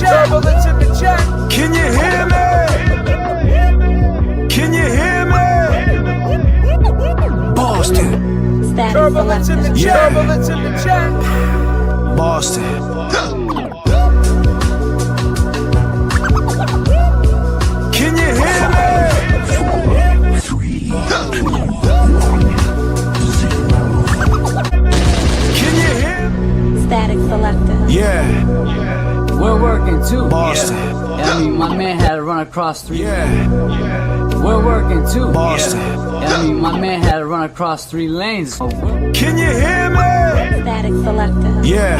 chat. Turbulence in the chat. Can you hear me? Can you hear me? Boston. Turbulence in the chat. Turbulence in the chat. Boston. Can you hear me? 3, 2, 1, 0. Can you hear? Static selector. Yeah. We're working too. Boston. I mean, my man had to run across 3 Yeah. We're working too. Boston. I mean, my man had to run across 3 lanes. Can you hear me? Static selector. Yeah.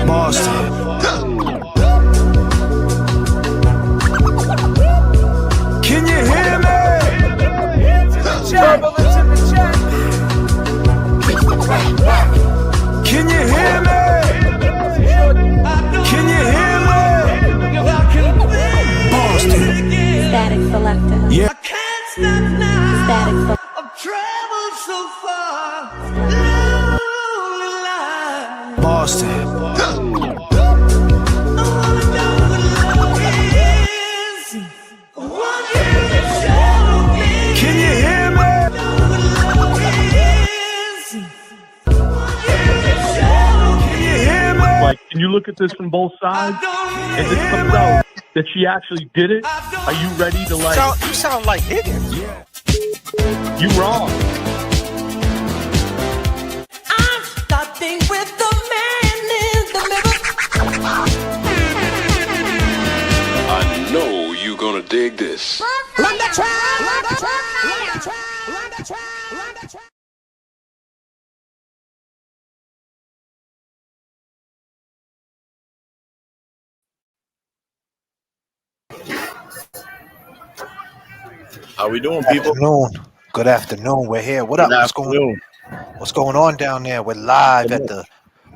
Boston. Can you hear me? Turbulence in the chat. Can you hear me? Can you hear me? Boston. Static selector. Yeah. Static selector. Boston. Can you hear me? Can you hear me? Like, can you look at this from both sides? And this comes out that she actually did it. Are you ready to like? You sound like Gigga. You wrong. I'm starting with the man in the middle. I know you're gonna dig this. Run the track, run the track, run the track, run the track, run the track. How we doing, people? Good afternoon. We're here. What up? What's going on down there? We're live at the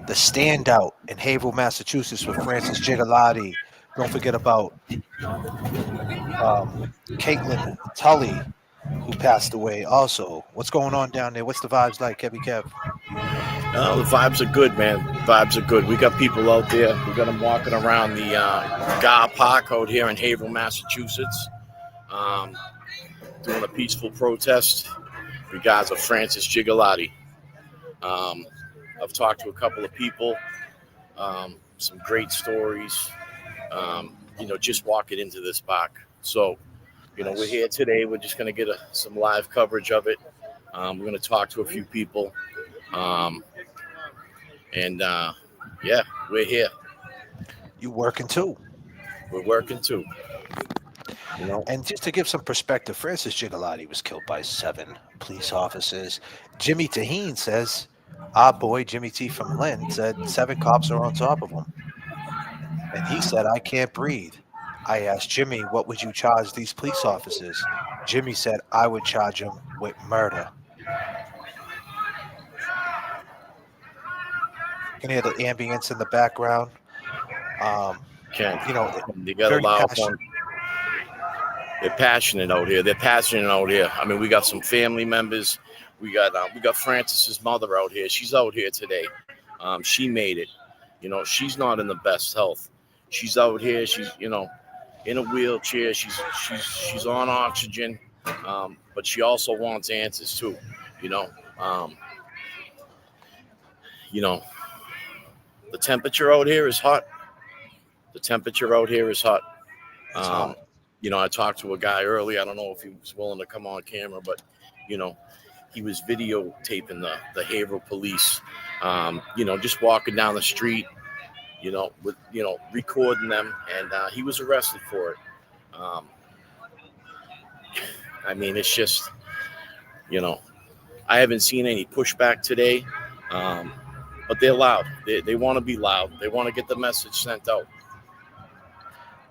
Standout in Haverhill, Massachusetts with Francis Gigga. Don't forget about Caitlin Tully, who passed away also. What's going on down there? What's the vibes like, Kevy Kev? The vibes are good, man. Vibes are good. We got people out there. We got them walking around the Gar Park out here in Haverhill, Massachusetts, doing a peaceful protest regards of Francis Gigga. I've talked to a couple of people, some great stories, just walking into this park. So, we're here today. We're just going to get some live coverage of it. We're going to talk to a few people. We're here. You working too? We're working too. And just to give some perspective, Francis Gigga was killed by 7 police officers. Jimmy Taheen says, our boy Jimmy T from Lynn said 7 cops are on top of him. And he said, I can't breathe. I asked Jimmy, what would you charge these police officers? Jimmy said, I would charge them with murder. You can hear the ambience in the background. You got a loud one. They're passionate out here. I mean, we got some family members. We got Francis's mother out here. She's out here today. She made it. She's not in the best health. She's out here. She's in a wheelchair. She's on oxygen, but she also wants answers too. The temperature out here is hot. I talked to a guy earlier. I don't know if he was willing to come on camera, but, he was videotaping the Haverhill police, just walking down the street, with, recording them. And he was arrested for it. I mean, it's just, I haven't seen any pushback today, but they're loud. They want to be loud. They want to get the message sent out.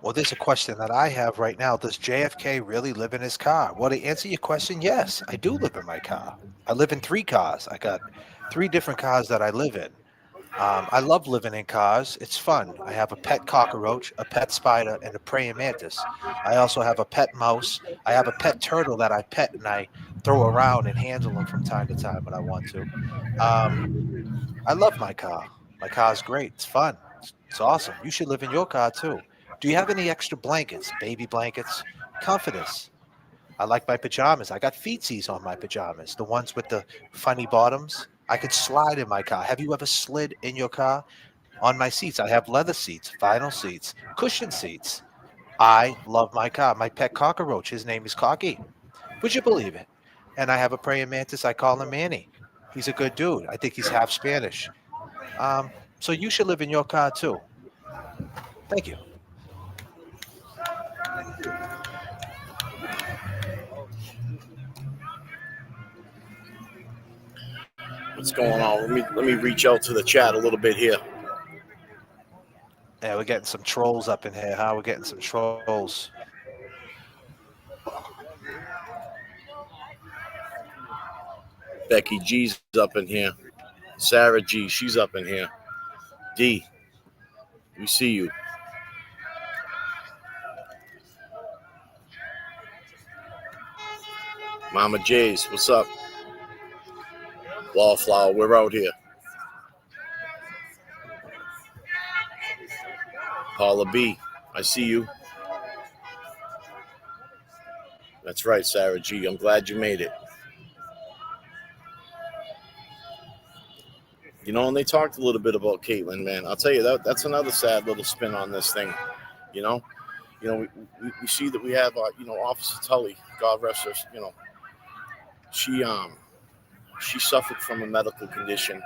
Well, there's a question that I have right now. Does J.F.K. really live in his car? Well, to answer your question, yes, I do live in my car. I live in 3 cars. I got 3 different cars that I live in. I love living in cars. It's fun. I have a pet cockroach, a pet spider, and a praying mantis. I also have a pet mouse. I have a pet turtle that I pet and I throw around and handle them from time to time when I want to. I love my car. My car's great. It's fun. It's awesome. You should live in your car too. Do you have any extra blankets, baby blankets, comforters? I like my pajamas. I got feetsies on my pajamas, the ones with the funny bottoms. I could slide in my car. Have you ever slid in your car? On my seats, I have leather seats, vinyl seats, cushion seats. I love my car. My pet cockroach, his name is Cocky. Would you believe it? And I have a praying mantis. I call him Manny. He's a good dude. I think he's half Spanish. So you should live in your car too. Thank you. What's going on? Let me reach out to the chat a little bit here. Yeah, we're getting some trolls up in here, huh? We're getting some trolls. Becky G's up in here. Sarah G, she's up in here. D, we see you. Mama J's, what's up? Wallflower, we're out here. Paula B, I see you. That's right, Sarah G. I'm glad you made it. You know, and they talked a little bit about Caitlin, man. I'll tell you, that's another sad little spin on this thing. You know, we see that we have, Officer Tully, God rest her, she suffered from a medical condition.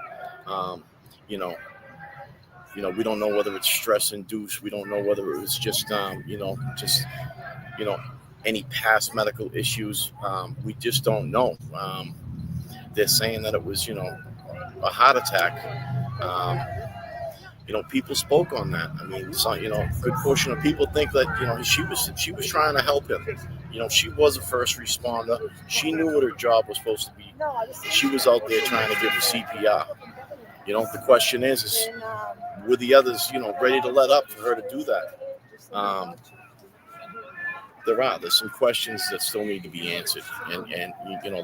We don't know whether it's stress induced. We don't know whether it was just, any past medical issues. We just don't know. They're saying that it was, a heart attack. People spoke on that. I mean, a good portion of people think that, she was trying to help him. She was a first responder. She knew what her job was supposed to be. She was out there trying to give him CPR. The question is were the others, ready to let up for her to do that? There's some questions that still need to be answered. And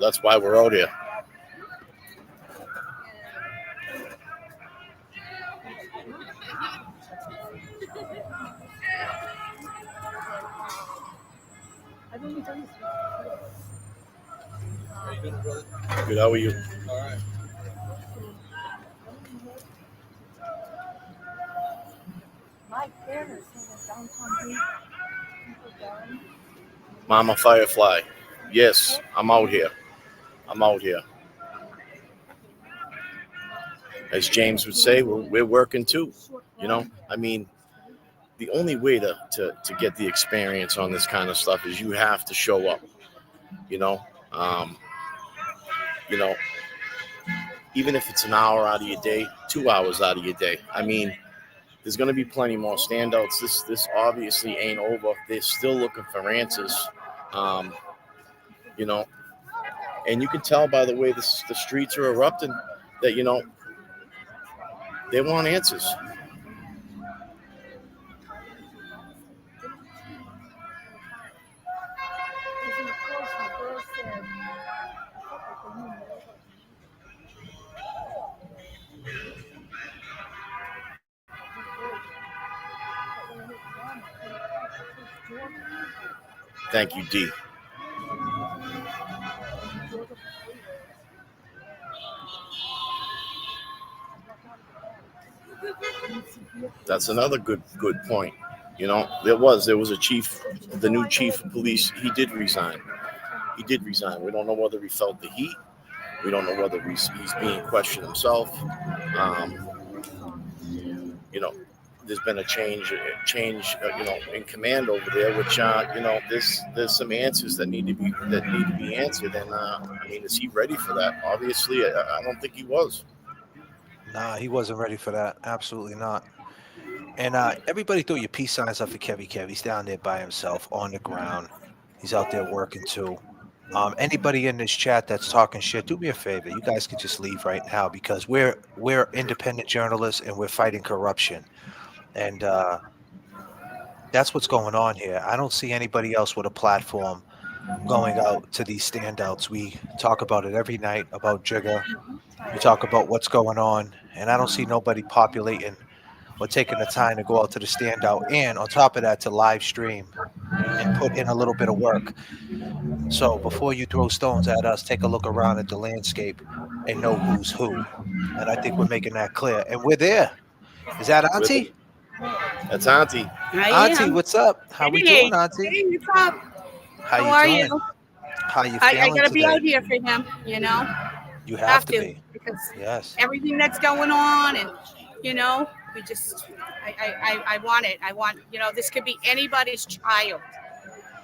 that's why we're out here. Good, how are you? All right. Mama Firefly. Yes, I'm out here. As James would say, we're working too. I mean, the only way to get the experience on this kind of stuff is you have to show up. Even if it's an hour out of your day, 2 hours out of your day. I mean, there's going to be plenty more standouts. This obviously ain't over. They're still looking for answers. And you can tell by the way the streets are erupting that, they want answers. Thank you, D. That's another good point. There was a chief, the new chief of police. He did resign. We don't know whether he felt the heat. We don't know whether he's being questioned himself. There's been a change, in command over there, which, there's some answers that need to be answered. And is he ready for that? Obviously, I don't think he was. Nah, he wasn't ready for that. Absolutely not. And everybody throw your peace signs up for Kevy Kev. He's down there by himself on the ground. He's out there working too. Anybody in this chat that's talking shit, do me a favor. You guys can just leave right now because we're independent journalists and we're fighting corruption. And that's what's going on here. I don't see anybody else with a platform going out to these standouts. We talk about it every night about Gigga. We talk about what's going on. And I don't see nobody populating or taking the time to go out to the standout, and on top of that, to live stream and put in a little bit of work. So before you throw stones at us, take a look around at the landscape and know who's who. And I think we're making that clear. And we're there. Is that Auntie? That's Auntie. Auntie, what's up? How we doing, Auntie? Hey, what's up? How you are doing? you? How you I feeling gotta be today? out here for him, you know. You have to be. Because Yes. everything that's going on, and we just, I want it. I want, this could be anybody's child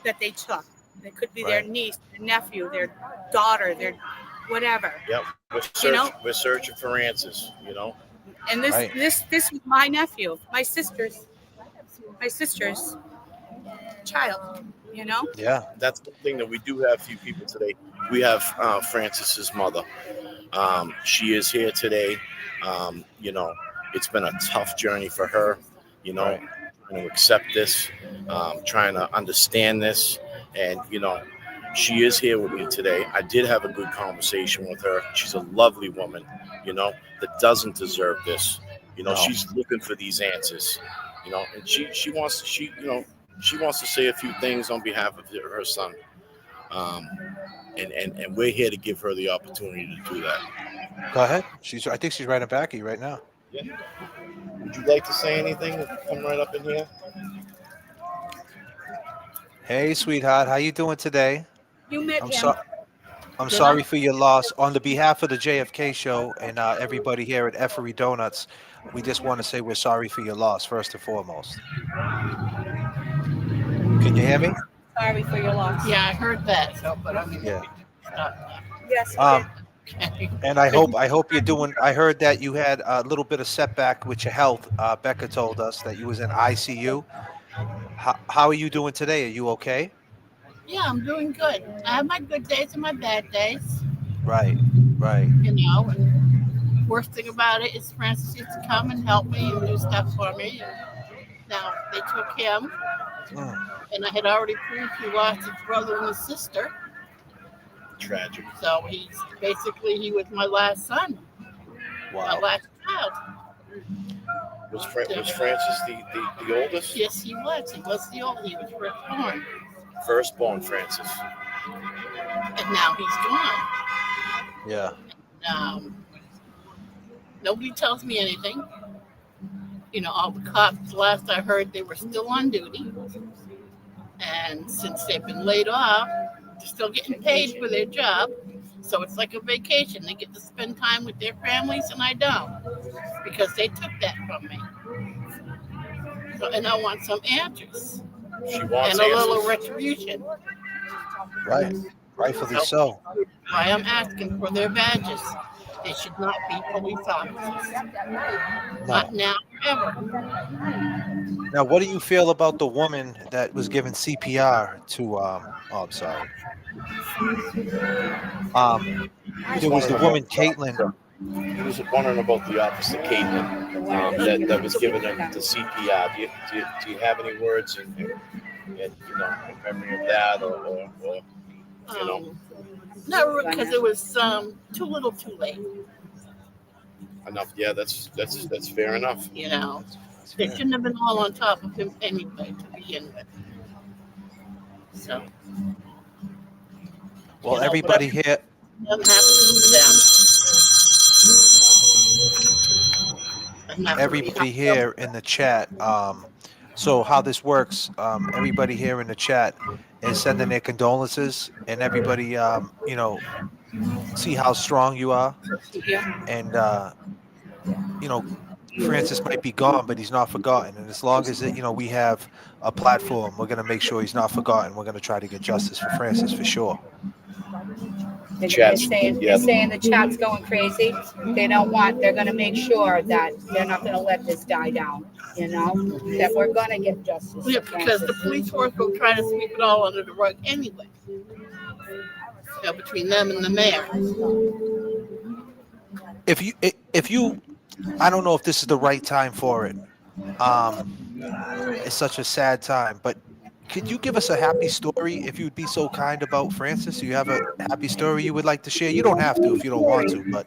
that they took. It could be their niece, their nephew, their daughter, their whatever. Yep. We're searching for answers, And this was my nephew, my sister's child, Yeah. That's the thing that we do have a few people today. We have Francis's mother. She is here today. It's been a tough journey for her, trying to accept this, trying to understand this. And, she is here with me today. I did have a good conversation with her. She's a lovely woman, that doesn't deserve this. She's looking for these answers, and she wants to say a few things on behalf of her son. And we're here to give her the opportunity to do that. Go ahead. I think she's right back of you right now. Yeah. Would you like to say anything? Come right up in here. Hey, sweetheart. How you doing today? You met him. I'm sorry for your loss. On the behalf of the J.F.K. show and everybody here at Effery Donuts, we just want to say we're sorry for your loss, first and foremost. Can you hear me? Sorry for your loss. Yeah, I heard that. So, but I mean, Yeah. Yes. And I hope you're doing. I heard that you had a little bit of setback with your health. Becca told us that you was in ICU. How are you doing today? Are you okay? Yeah, I'm doing good. I have my good days and my bad days. Right. And worst thing about it is Francis used to come and help me and do stuff for me. Now they took him, and I had already proved he lost his brother and his sister. Tragic. So he was my last son. Wow. My last child. Was Francis the oldest? Yes, he was. He was the oldest. He was firstborn. Firstborn Francis. And now he's gone. Yeah. Nobody tells me anything. All the cops, last I heard, they were still on duty. And since they've been laid off, they're still getting paid for their job. So it's like a vacation. They get to spend time with their families, and I don't. Because they took that from me. So, and I want some answers. She wants and a answers. little retribution. Right. Rightfully so. Why I'm asking for their badges. They should not be police officers. No. Not now, ever. Now, what do you feel about the woman that was given CPR to? I'm sorry. There was the woman, Caitlin. He was wondering about the officer, Caitlin, that was given him the CPR. Do you have any words in memory of that, or No, because it was too little, too late. Enough? Yeah, that's fair enough. They shouldn't have been all on top of him anyway to begin with. So. Well, everybody here. Doesn't happen to them. Everybody here in the chat. So how this works? Everybody here in the chat is sending their condolences, and everybody, see how strong you are. And Francis might be gone, but he's not forgotten. And as long as we have a platform, we're going to make sure he's not forgotten. We're going to try to get justice for Francis for sure. They're saying the chat's going crazy. They're going to make sure that they're not going to let this die down, that we're going to get justice. Yeah, because the police force will try to sweep it all under the rug anyway. Between them and the mayor. If you, I don't know if this is the right time for it. It's such a sad time, but Could you give us a happy story, if you'd be so kind, about Francis? Do you have a happy story you would like to share? You don't have to if you don't want to, but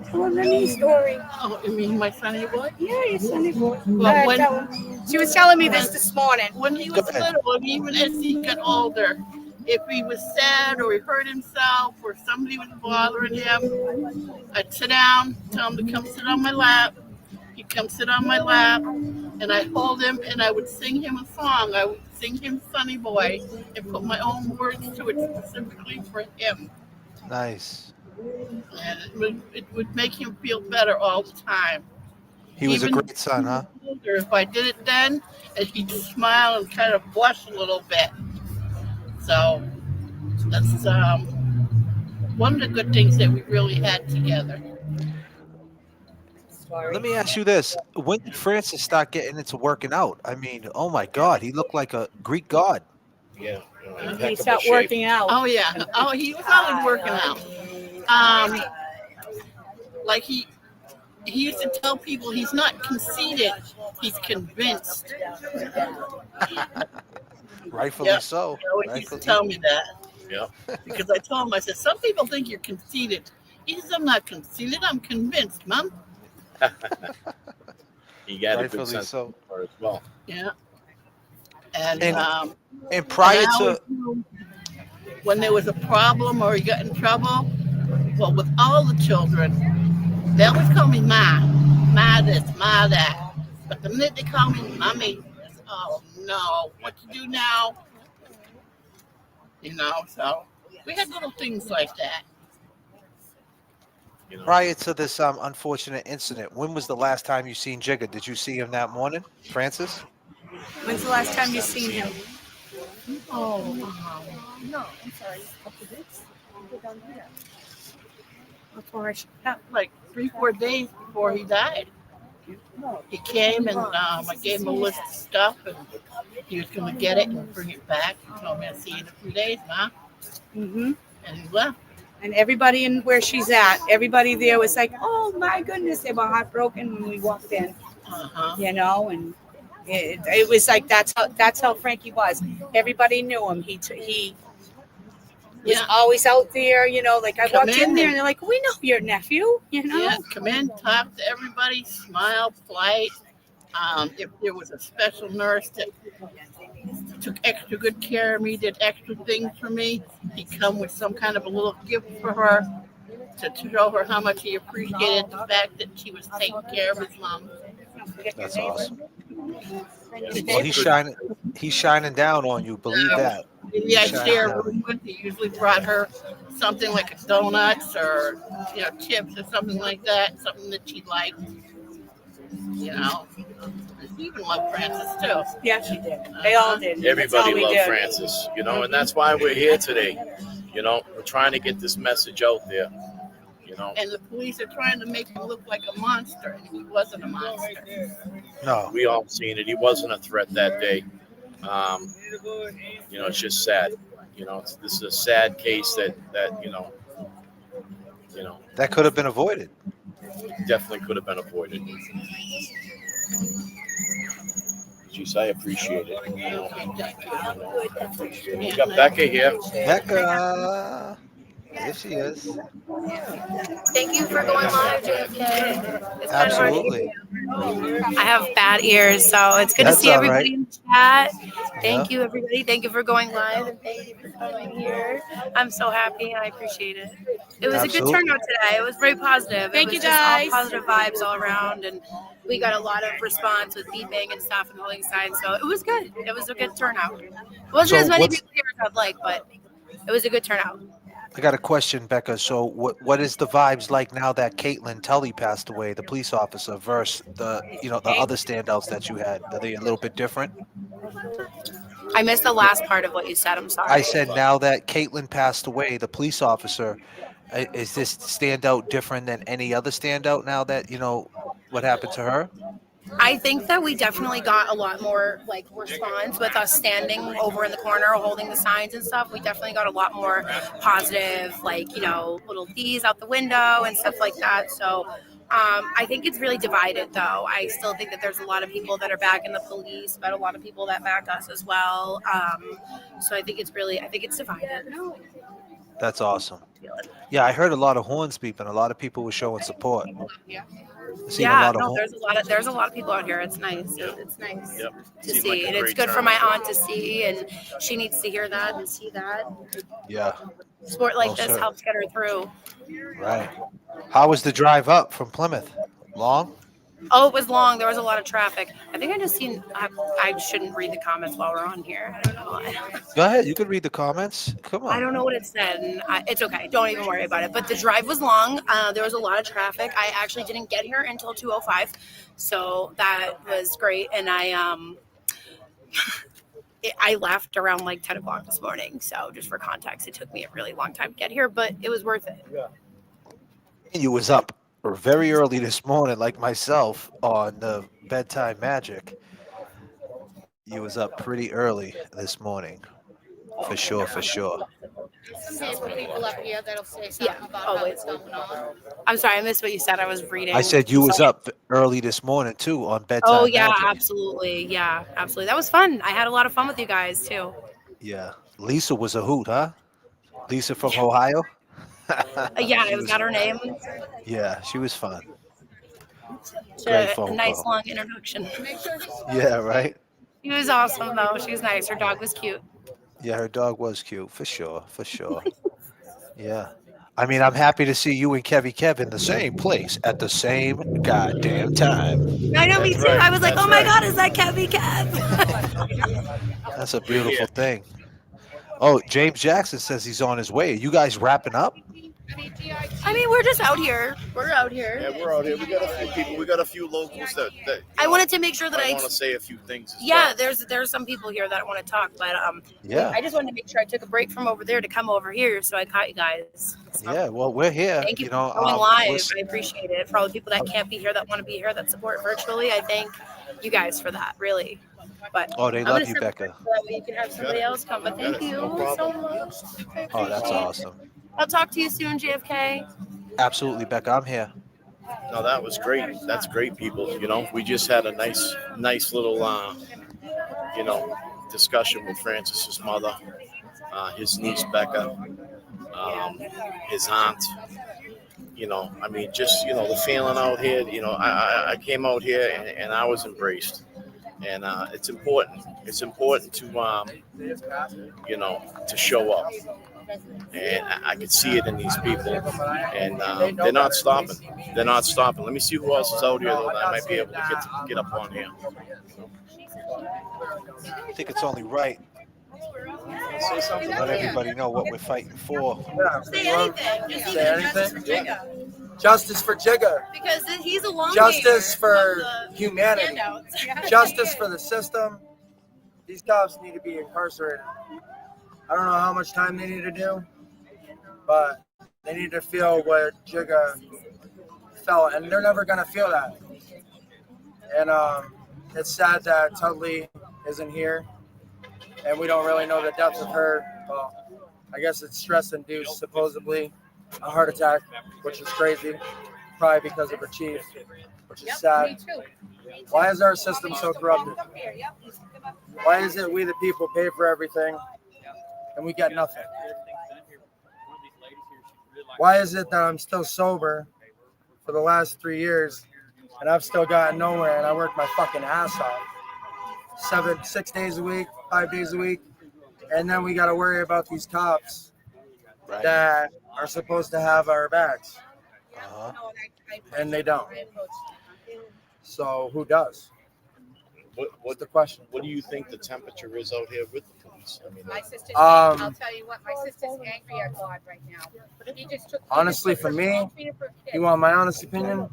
Story. Oh, you mean my sonny boy? Yeah, your sonny boy. Well, when She was telling me this morning. when he Go was ahead. little, and even as he got older, if he was sad or he hurt himself or somebody was bothering him, I'd sit down, tell him to come sit on my lap. He'd come sit on my lap, and I'd hold him and I would sing him a song. I would sing him Sunny Boy and put my own words to it specifically for him. Nice. And it would make him feel better all the time. He was a Even great son, huh? older, if I did it then, and he'd smile and kind of blush a little bit. So that's one of the good things that we really had together. Let me ask you this. When did Francis start getting into working out? I mean, oh my God, he looked like a Greek god. Yeah. He stopped working out. Oh yeah. Oh, he was always working out. Like he used to tell people he's not conceited, he's convinced. Rightfully Yep. so. He always used to tell me that. Yeah. Because I told him, I said, some people think you're conceited. He says, I'm not conceited, I'm convinced, Mom. He got a Rightfully good sense so. for it as well. Yeah. And prior I to always knew when there was a problem or he got in trouble, well, with all the children, they always call me Ma. Ma this, Ma that. But the minute they call me Mommy, it's, oh no, what to do now? You know, so we had little things like that. You know, prior to this unfortunate incident, when was the last time you seen Gigga? Did you see him that morning, Francis? When's the last time you seen him? Oh, No, I'm sorry. A couple weeks. Before I should like 3-4 days before he died. He came and I gave him a list of stuff, and he was going to get it and bring it back. He told me, I'll see you in a few days, Ma. Mm-hmm. And he left. And everybody in where she's at, everybody there was like, "Oh my goodness!" They were heartbroken when we walked in. You know, and it was like that's how Frankie was. Everybody knew him. He was always out there. You know, like I Come walked in in there and- and they're like, "We know your nephew." You know. Yeah, come in, talk to everybody, smile, polite. If there was a special nurse that took extra good care of me, did extra things for me, he'd come with some kind of a little gift for her to show her how much he appreciated the fact that she was taking care of his mom. That's awesome. Well, he's shining down on you. Believe that. Yeah, I He's shining share a down. room with. He usually brought her something like donuts or chips or something like that, something that she liked. You know, he even loved Francis too. Yeah, she did. They all did. Everybody loved Francis, you know, and that's why we're here today. You know, we're trying to get this message out there. You know, And the police are trying to make him look like a monster, and he wasn't a monster. No. we all seen it. He wasn't a threat that day. You know, it's just sad. You know, this is a sad case that you know, That could have been avoided. definitely could have been avoided. Jeez, I appreciate it. You know, we got Becca here. Becca. There she is. Thank you for going live, J.F.K. It's kind of hard to Absolutely. hear. I have bad ears, so it's good That's to see all everybody right. in the chat. Thank Yeah. you, everybody. Thank you for going live, and thank you for coming here. I'm so happy, and I appreciate it. It was a good Absolutely. turnout today. It was very positive. Thank it you, was just guys. all positive vibes all around, and we got a lot of response with beeping and stuff and holding signs, so it was good. It was a good turnout. It wasn't So as many what's- people here as I'd like, but it was a good turnout. I got a question, Becca. So what is the vibes like now that Caitlin Tully passed away, the police officer, versus the other standouts that you had? Are they a little bit different? I missed the last part of what you said. I'm sorry. I said now that Caitlin passed away, the police officer, is this standout different than any other standout now that what happened to her? I think that we definitely got a lot more response with us standing over in the corner holding the signs and stuff. We definitely got a lot more positive, little D's out the window and stuff like that. So I think it's really divided, though. I still think that there's a lot of people that are backing the police, but a lot of people that back us as well. So I think it's divided. That's awesome. Yeah, I heard a lot of horns beeping. A lot of people were showing support. There's a lot of people out here. It's nice. It's nice to Seemed see, like a and it's great good for turnout. my aunt to see, and she needs to hear that and see that. Yeah. Sport like Oh, this sir. helps get her through. Right. How was the drive up from Plymouth? Long? Oh, it was long. There was a lot of traffic. I think I just seen. I shouldn't read the comments while we're on here. I don't know. Go ahead. You can read the comments. Come on. I don't know what it said, and it's okay. Don't even worry about it. But the drive was long. There was a lot of traffic. I actually didn't get here until 2:05, so that was great. And I left around like 10 o'clock this morning. So just for context, it took me a really long time to get here, but it was worth it. You was up very early this morning, like myself, on the bedtime magic. You was up pretty early this morning, for sure. There's people up here that'll say something about how it's going on. I'm sorry, I missed what you said. I was reading. I said you was up early this morning too on bedtime. Oh yeah, magic. absolutely. Yeah, absolutely. That was fun. I had a lot of fun with you guys too. Yeah, Lisa was a hoot, huh? Lisa from Ohio. Yeah, it was got her name. Yeah, she was fun. A nice long introduction. Yeah, right. She was awesome though. She was nice. Her dog was cute. Yeah, her dog was cute, for sure. Yeah. I mean, I'm happy to see you and Kev in the same place at the same goddamn time. I know, me too. Right. I was like, That's oh my right. God, is that Kev? That's a beautiful thing. Oh, James Jackson says he's on his way. Are you guys wrapping up? I mean, we're just out here. We're out here. Yeah, we're out here. We got a few people. We got a few locals that I wanted to make sure that I want to say a few things. Yeah, there's some people here that want to talk, but Yeah. I just wanted to make sure I took a break from over there to come over here, so I caught you guys. So, Yeah, well, we're here. thank you, know, for going live. listen- I appreciate it. For all the people that can't be here, that want to be here, that support virtually, I thank you guys for that, really. But Oh, they I'm love gonna you, step Becca. aside so that way you can have somebody else come. But thank you so much. Oh, that's awesome. I'll talk to you soon, J.F.K. Absolutely, Becca. I'm here. No, that was great. That's great, people. You know, we just had a nice little, discussion with Francis's mother, his niece Becca, his aunt. You know, I mean, just the feeling out here. You know, I came out here and I was embraced, and it's important. It's important to to show up. And I can see it in these people, and they're not stopping. They're not stopping. Let me see who else is out here though that I might be able to get up on here. I think it's only right to let everybody know what we're fighting for. Say anything. Just Say even justice for anything? Gigga. Justice for Gigga. Because he's a long Justice gamer for of the humanity. handouts. Justice for the system. These cops need to be incarcerated. I don't know how much time they need to do, but they need to feel what Gigga felt, and they're never going to feel that. And it's sad that Tudley isn't here, and we don't really know the depth of her. Well, I guess it's stress-induced, supposedly, a heart attack, which is crazy, probably because of her chief, which is sad. Why is our system so corrupted? Why is it we the people pay for everything and we get nothing? Why is it that I'm still sober for the last 3 years and I've still gotten nowhere and I work my fucking ass off 6 days a week, 5 days a week, and then we got to worry about these cops that are supposed to have our backs, and they don't. So who does? What's the question? What do you think the temperature is out here with the police? I mean, My sister's Um, I'll tell you what, my sister's angry at God right now. He just took Honestly, for me, you want my honest opinion?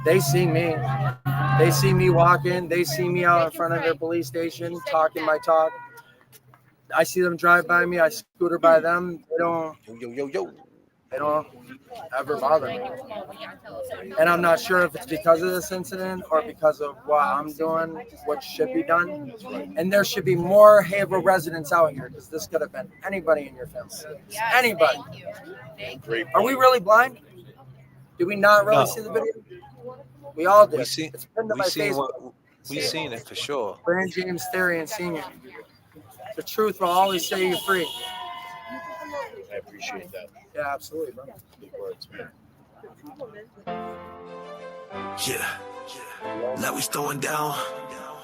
They see me. They see me walking. They see me out in front of their police station talking my talk. I see them drive by me. I scooter by them. They don't. They don't ever bother me. And I'm not sure if it's because of this incident or because of what I'm doing, what should be done. And there should be more Haverhill residents out here because this could have been anybody in your family. Anybody. Are we really blind? Do we not really see the video? We all did. We seen It's pinned to we my seen Facebook. what we seen it for sure. Brand James Theory and Senior. The truth will always set you free. I appreciate that. Yeah, absolutely, bro. Big words, man. Yeah, now we throwing down,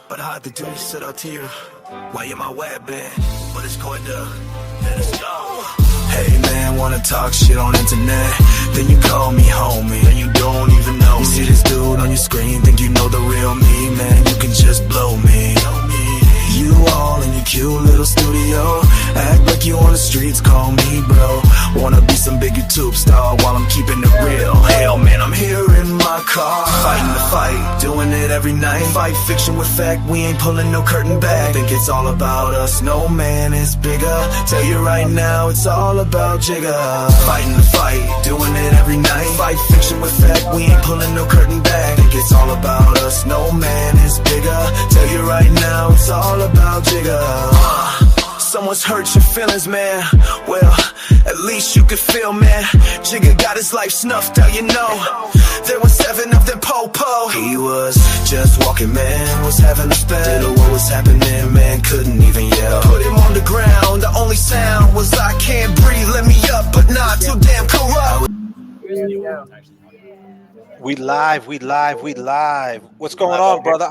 but I had to do this sit out here. Why am I wet, man? But it's going to let us go. Hey man, wanna talk shit on internet? Then you call me homie, and you don't even know me. You see this dude on your screen, think you know the real me, man. You can just blow me. You all in your cute little studio, act like you on the streets, call me bro. Wanna be some big YouTube star while I'm keeping it real. Hell man, I'm here in my car, fighting the fight, doing it every night. Fight fiction with fact, we ain't pulling no curtain back. Think it's all about us, no man is bigger. Tell you right now, it's all about Jigga. Fighting the fight, doing it every night. Fight fiction with fact, we ain't pulling no curtain back. Think it's all about us, no man is bigger. Tell you right now, it's all about Jigga. Someone's hurt your feelings, man. Well, at least you could feel, man. Jigga got his life snuffed out, you know. There was 7 of them po-po. He was just walking, man. Was having a spell. Didn't know what was happening, man. Couldn't even yell. Put him on the ground. The only sound was I can't breathe. Let me up, but not too damn corrupt. We live. What's going on, brother?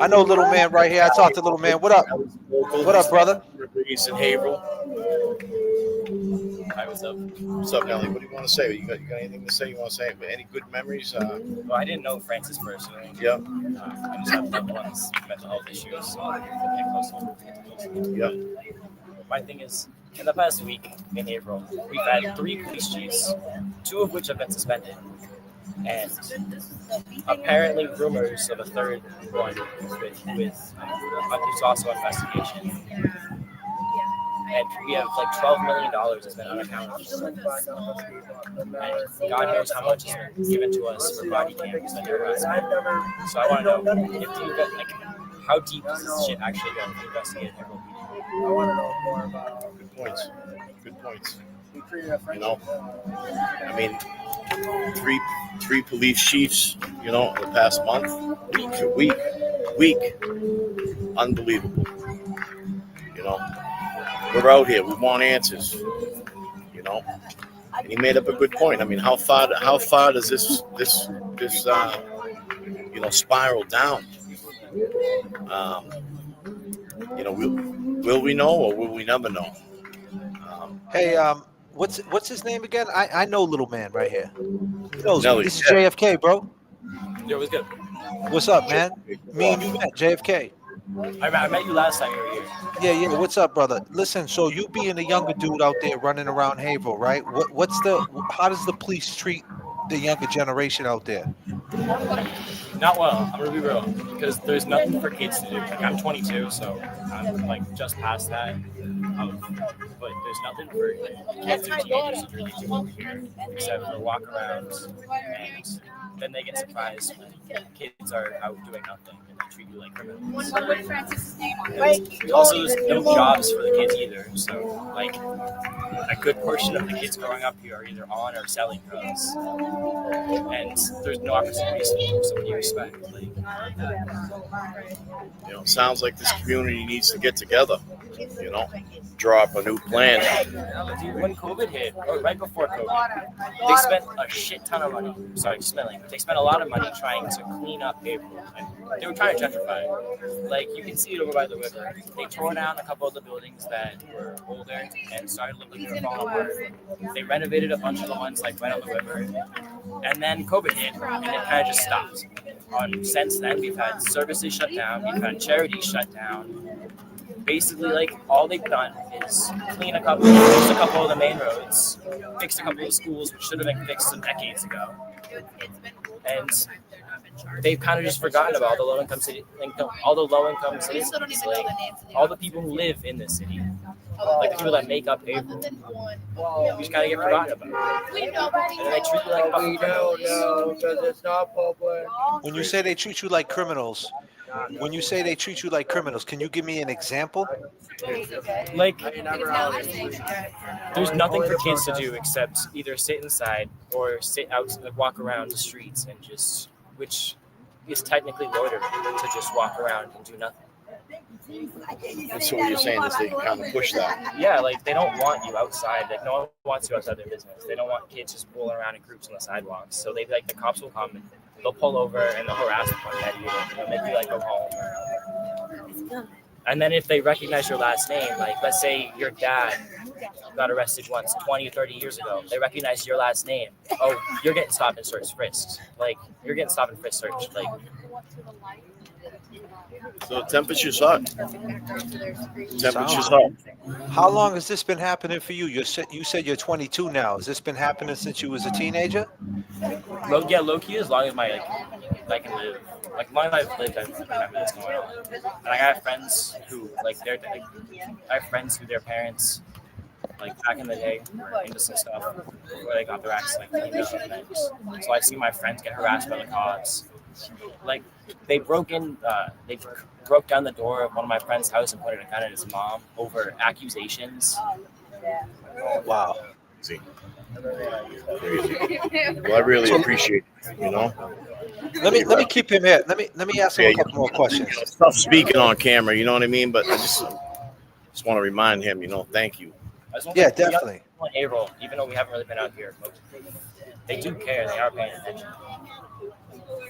I know little man right here. I talked to little man. What up? What up, brother? He's in Haverhill. Hi, what's up? What's up, Nelly? What do you want to say? You got anything to say? You want to say any good memories? Well, I didn't know Francis personally. Yeah. I just have loved ones with mental health issues, so I get close to them. Yeah. My thing is, in the past week in April, we've had 3 police chiefs, 2 of which have been suspended. And apparently rumors of a third one with who's also investigation. And we have like $12 million that's been unaccounted for. And God knows how much has been given to us for body cams and harassment. So I want to know if you got, like, how deep does this shit actually go to investigate everyone? I want to know more about. Good points. Good points. You know, I mean, three police chiefs, you know, in the past month, week, unbelievable. You know, we're out here, we want answers. You know, and he made up a good point. I mean, how far does this you know, spiral down? You know, will we know or will we never know? Hey, what's his name again? I know little man right here. He knows me. Nelly. This is J.F.K, bro. Yeah, it was good. What's up, man? Me and you met, J.F.K. I met you last time you were here. Yeah. What's up, brother? Listen, so you being a younger dude out there running around Haverhill, right? How does the police treat the younger generation out there? Not well. I'm gonna be real, because there's nothing for kids to do. Like, I'm 22, so I'm like just past that. But there's nothing for kids or teenagers to really do over here except for walk around, and then they get surprised when kids are out doing nothing and they treat you like criminals. Also, there's no jobs for the kids either. So, like, a good portion of the kids growing up here are either on or selling drugs, and there's no opportunities for someone you respect. Like, You know, sounds like this community needs to get together. You know, draw up a new plan. when COVID hit, or right before COVID, they spent a shit ton of money. Sorry, spelling. They spent a lot of money trying to clean up Haverhill. They were trying to gentrify it. Like, you can see it over by the river. They tore down a couple of the buildings that were older and started looking like they were falling apart. They renovated a bunch of the ones like right on the river. And then COVID hit, and it kind of just stopped. Since then, we've had services shut down. We've had charities shut down. Basically, like, all they've done is fix a couple of the main roads, fix a couple of schools which should have been fixed some decades ago, and they've kind of just forgotten about all the low-income citizens, like, all the people who live in this city, like the people that make up Haverhill. We just kind of get forgotten about. And then they treat you like fucking criminals. No, because it's not public. When you say they treat you like criminals, When you say they treat you like criminals, can you give me an example? Like, there's nothing for kids to do except either sit inside or sit out, like, walk around the streets and just, which is technically loitering, to just walk around and do nothing. And so what you're saying is they kind of push that. Yeah, like they don't want you outside. Like no one wants you outside their business. They don't want kids just rolling around in groups on the sidewalks. So they like the cops will come and they'll pull over and they'll harass the fuck out of you. They'll make you like go home. And then if they recognize your last name, like let's say your dad got arrested once 20 or 30 years ago, they recognize your last name. Oh, you're getting stopped and searched, frisked. Like you're getting stopped and frisked, searched. Like. So temperature's up. Temperature's up. How long has this been happening for you? You said you're 22 now. Has this been happening since you was a teenager? Low key, as long as I can live. Like, as long as I've lived, I remember this going on. And I have friends who, I have friends who their parents, like, back in the day, were into some stuff where they got their acts, like, cleaned up. And so I've seen my friends get harassed by the cops. Like, they broke down the door of one of my friend's house and pointed a gun at his mom over accusations. Wow. See. Well, I really appreciate it, you know. Let me keep him here. Let me ask him a couple more questions. It's tough speaking on camera, you know what I mean? But I just want to remind him, you know, thank you. Yeah, definitely. In Haverhill, even though we haven't really been out here, they do care. They are paying attention.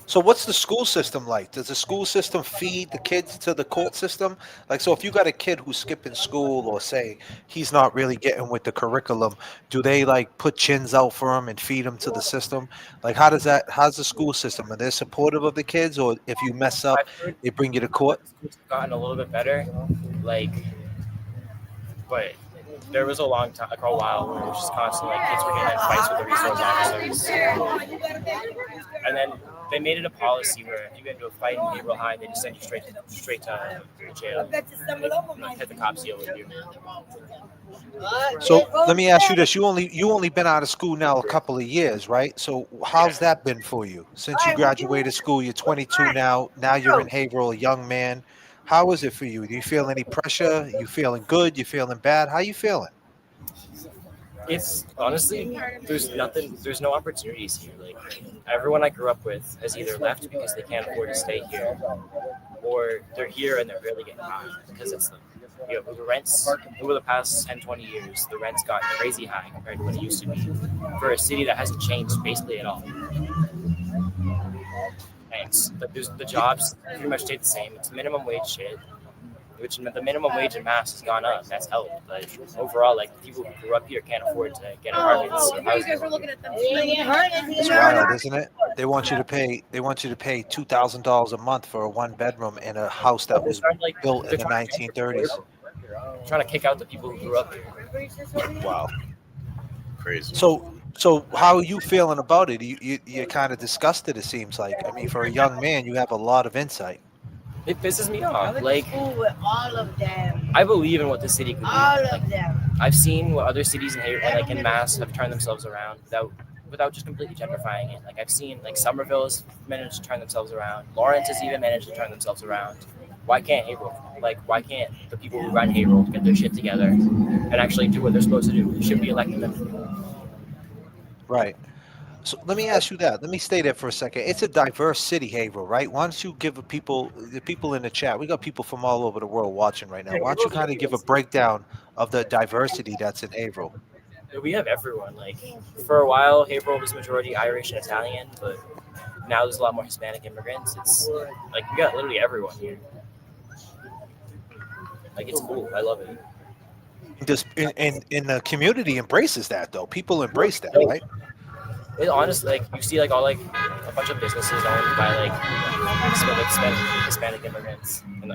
So what's the school system like? Does the school system feed the kids to the court system? Like, so if you got a kid who's skipping school or say he's not really getting with the curriculum, do they like put chins out for him and feed him to the system? Like, how's the school system? Are they supportive of the kids, or if you mess up, they bring you to court? It's gotten a little bit better, like, but there was a while where it was just constantly like kids were getting in fights with the resource officers, and then they made it a policy where if you get into a fight in Haverhill High, they just send you straight to jail. Hit the cops deal with you. So let me ask you this: you only been out of school now a couple of years, right? So how's that been for you since you graduated school? You're 22 now. Now you're in Haverhill, a young man. How is it for you? Do you feel any pressure? You feeling good? You feeling bad? How you feeling? It's honestly, there's no opportunities here. Like everyone I grew up with has either left because they can't afford to stay here, or they're here and they're barely getting by because it's the rents over the past 10, 20 years, the rents got crazy high compared to what it used to be for a city that hasn't changed basically at all. And the jobs pretty much stayed the same. It's minimum wage shit, which the minimum wage in Mass has gone up. That's helped. But overall, like people who grew up here can't afford to get apartments or housing. It's wild, isn't it? They want you to pay $2,000 a month for a 1-bedroom in a house that was built in the 1930s. Trying to kick out the people who grew up here. Wow, crazy. So how are you feeling about it? You're kind of disgusted, it seems like. I mean, for a young man, you have a lot of insight. It pisses me off. Like, all of them. I believe in what the city could do. All of them. I've seen what other cities in Mass have turned themselves around without just completely gentrifying it. Like I've seen like Somerville has managed to turn themselves around. Lawrence has even managed to turn themselves around. Why can't Haverhill? Like, why can't the people who run Haverhill get their shit together and actually do what they're supposed to do? They should be elected them. Right. So let me ask you that. Let me stay there for a second. It's a diverse city, Haverhill, right? Why don't you give the people in the chat? We got people from all over the world watching right now. Why don't you kind of give a breakdown of the diversity that's in Haverhill? We have everyone. Like for a while, Haverhill was majority Irish and Italian, but now there's a lot more Hispanic immigrants. It's like we got literally everyone here. Like it's cool. I love it. Just in the community embraces that though. People embrace that, right? It honestly, like you see, like all like a bunch of businesses owned by like Hispanic immigrants, and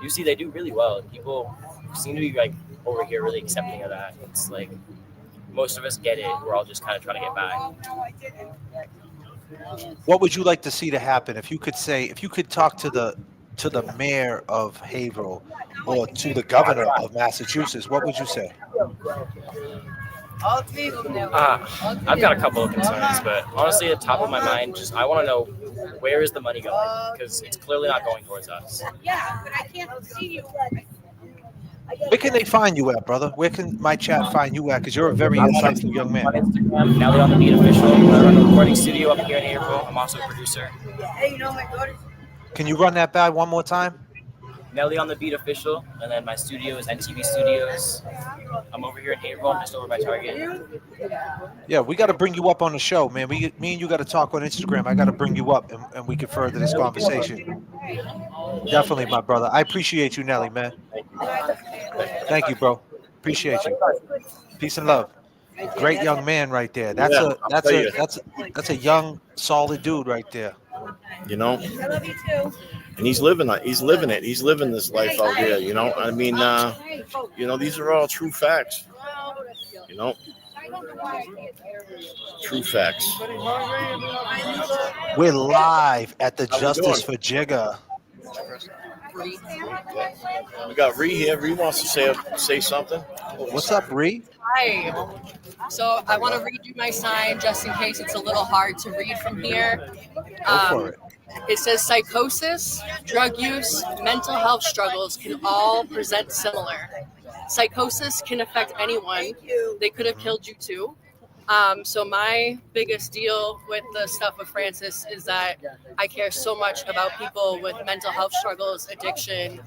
you see they do really well. People seem to be like over here really accepting of that. It's like most of us get it. We're all just kind of trying to get by. What would you like to see to happen if you could talk to the mayor of Haverhill or to the governor of Massachusetts? What would you say? I've got a couple of concerns, but honestly, at the top of my mind, I want to know where is the money going? Because it's clearly not going towards us. Yeah, but I can't see you. Where can they find you at, brother? Where can my chat find you at? Because you're a very I'm insightful young man. on Instagram, Nelly on the Beat Official. I run a recording studio up here in Haverhill. I'm also a producer. Hey, you know my daughter. Can you run that by one more time? Nelly on the Beat Official, and then my studio is NTV Studios. I'm over here in Haverhill. I'm just over by Target. Yeah, we got to bring you up on the show, man. Me and you got to talk on Instagram. I got to bring you up, and we can further this conversation. Definitely, my brother. I appreciate you, Nelly, man. Thank you, bro. Appreciate you. Peace and love. Great young man right there. That's a young, solid dude right there. You know, I love you too. and he's living it. He's living this life out here. You know, I mean, you know, these are all true facts. You know, true facts. We're live at the Justice for Gigga. We got Ree here. Ree wants to say something. What's up, Ree? Hi. So I want to read you my sign just in case it's a little hard to read from here. Go for it. It says psychosis, drug use, mental health struggles can all present similar. Psychosis can affect anyone. They could have killed you too. So my biggest deal with the stuff with Francis is that I care so much about people with mental health struggles, addiction,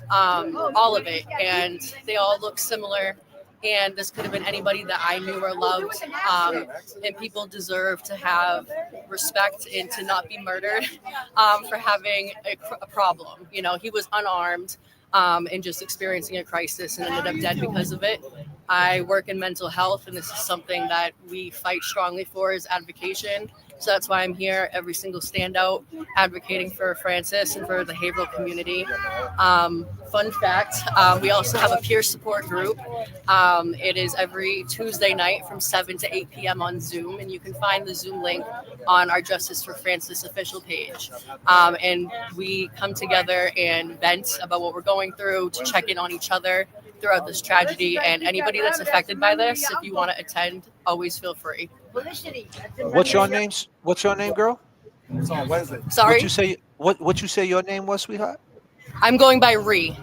all of it. And they all look similar. And this could have been anybody that I knew or loved. And people deserve to have respect and to not be murdered for having a problem. You know, he was unarmed and just experiencing a crisis and ended up dead because of it. I work in mental health, and this is something that we fight strongly for is advocation. So that's why I'm here every single standout advocating for Francis and for the Haverhill community. Fun fact, we also have a peer support group. It is every Tuesday night from 7 to 8 p.m. on Zoom, and you can find the Zoom link on our Justice for Francis official page. And we come together and vent about what we're going through, to check in on each other throughout this tragedy. And anybody that's affected by this, if you want to attend, always feel free. What's your name? What's your name, girl? It's on Wednesday. Sorry. What you say your name was, sweetheart? I'm going by Ree.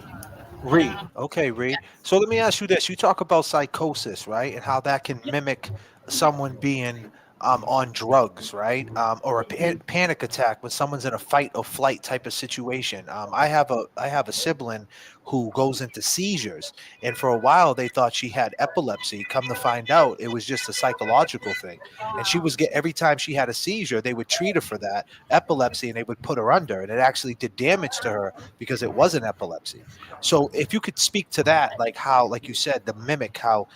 Ree. Okay, Ree. So let me ask you this. You talk about psychosis, right? And how that can mimic someone being on drugs, right? Or a panic attack when someone's in a fight or flight type of situation. I have a sibling who goes into seizures, and for a while they thought she had epilepsy. Come to find out, it was just a psychological thing. And she was every time she had a seizure, they would treat her for that epilepsy, and they would put her under, and it actually did damage to her because it wasn't epilepsy. So if you could speak to that, like how, like you said, the mimic, how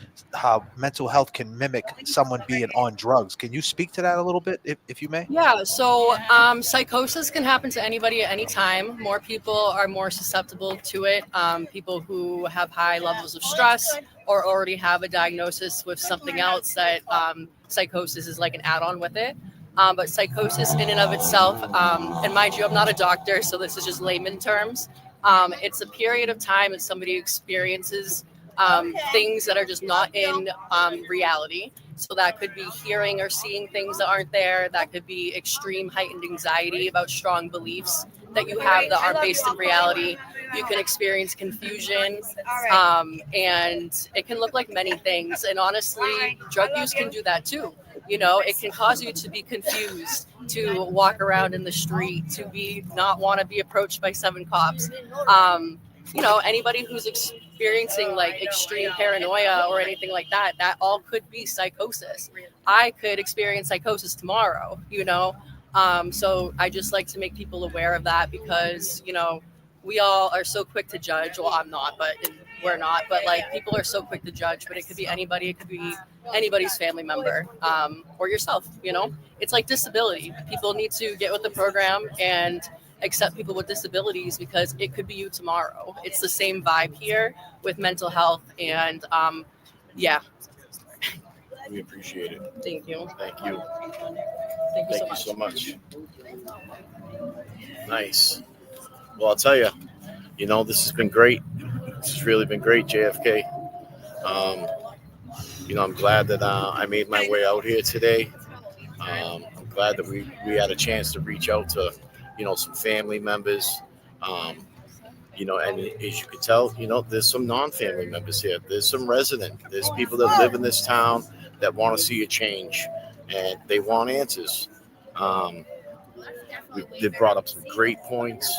mental health can mimic someone being on drugs. Can you speak to that a little bit, if you may? Yeah, so psychosis can happen to anybody at any time. More people are more susceptible to it. People who have high levels of stress or already have a diagnosis with something else that psychosis is like an add-on with it. But psychosis in and of itself, and mind you, I'm not a doctor, so this is just layman terms. It's a period of time that somebody experiences things that are just not in reality. So that could be hearing or seeing things that aren't there. That could be extreme heightened anxiety about strong beliefs that you have that aren't based in reality. You can experience confusion, and it can look like many things. And honestly, drug use can do that too. You know, it can cause you to be confused, to walk around in the street, to not want to be approached by 7 cops. You know, anybody who's experiencing like extreme paranoia or anything like that, that all could be psychosis. I could experience psychosis tomorrow, you know. So I just like to make people aware of that because, you know, we all are so quick to judge. Well, I'm not, but we're not. But like people are so quick to judge. But it could be anybody. It could be anybody's family member or yourself. You know, it's like disability. People need to get with the program and accept people with disabilities because it could be you tomorrow. It's the same vibe here with mental health. And yeah. We appreciate it. Thank you. Thank you. Thank you so much. Nice. Well, I'll tell you, you know, this has been great. This has really been great, J.F.K. You know, I'm glad that I made my way out here today. I'm glad that we had a chance to reach out to some family members. And as you can tell, there's some non-family members here. There's some resident. There's people that live in this town that want to see a change, and they want answers. They brought up some great points,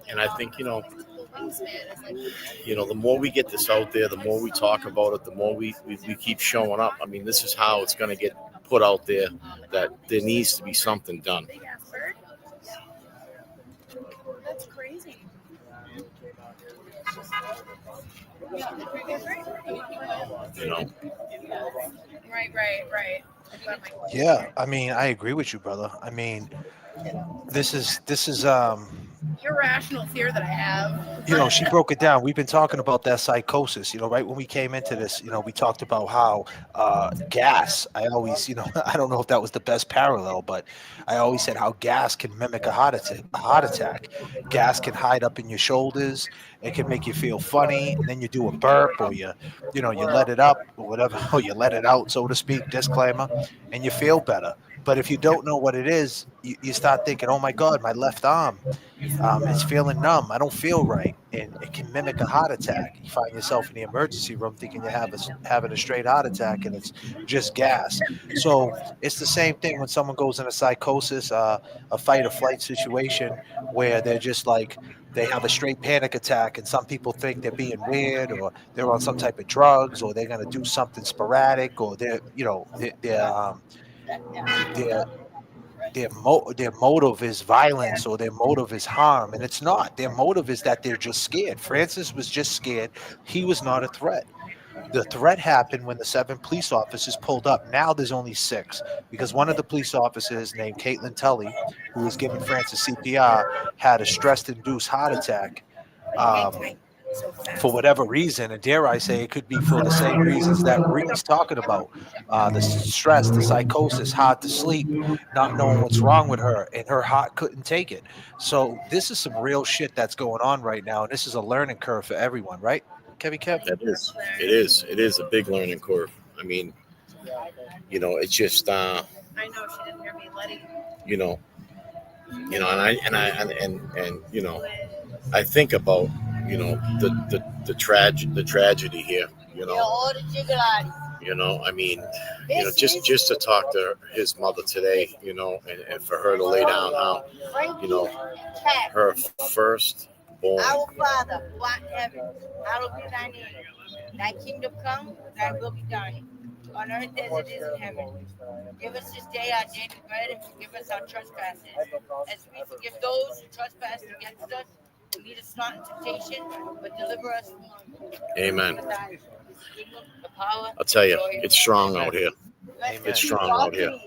and I think the more we get this out there, the more we talk about it, the more we keep showing up. I mean, this is how it's going to get put out there that there needs to be something done. That's crazy. Right. Yeah, I mean, I agree with you, brother. I mean, this is irrational fear that I have. She broke it down. We've been talking about that psychosis, right when we came into this, we talked about how gas, I always, I don't know if that was the best parallel, but I always said how gas can mimic a heart attack. Gas can hide up in your shoulders. It can make you feel funny, and then you do a burp, or you let it up or whatever, or you let it out, so to speak, disclaimer, and you feel better. But if you don't know what it is, you start thinking, oh my God, my left arm, it's feeling numb. I don't feel right. And it can mimic a heart attack. You find yourself in the emergency room thinking you're having a straight heart attack, and it's just gas. So it's the same thing when someone goes in a psychosis, a fight or flight situation where they're just like, they have a straight panic attack, and some people think they're being weird, or they're on some type of drugs, or they're going to do something sporadic, or their motive is violence, or their motive is harm, and it's not. Their motive is that they're just scared. Francis was just scared. He was not a threat. The threat happened when the 7 police officers pulled up. Now there's only 6, because one of the police officers named Caitlin Tully, who was giving Francis CPR, had a stress-induced heart attack for whatever reason. And dare I say, it could be for the same reasons that Reed's talking about. The stress, the psychosis, hard to sleep, not knowing what's wrong with her, and her heart couldn't take it. So this is some real shit that's going on right now, and this is a learning curve for everyone, right? Kev? It is a big learning curve. I mean, it's just I know she didn't hear me letting I think about the tragedy here. I mean, just to talk to his mother today, and for her to lay down how, her first born. Our Father, who art in heaven, hallowed be thy name. Thy kingdom come, thy will be done, on earth as it is in heaven. Give us this day our daily bread, and forgive us our trespasses, as we forgive those who trespass against us. Lead us not into temptation, but deliver us from evil. Amen. The power, I'll tell you, joy, it's strong out here. It's strong out here.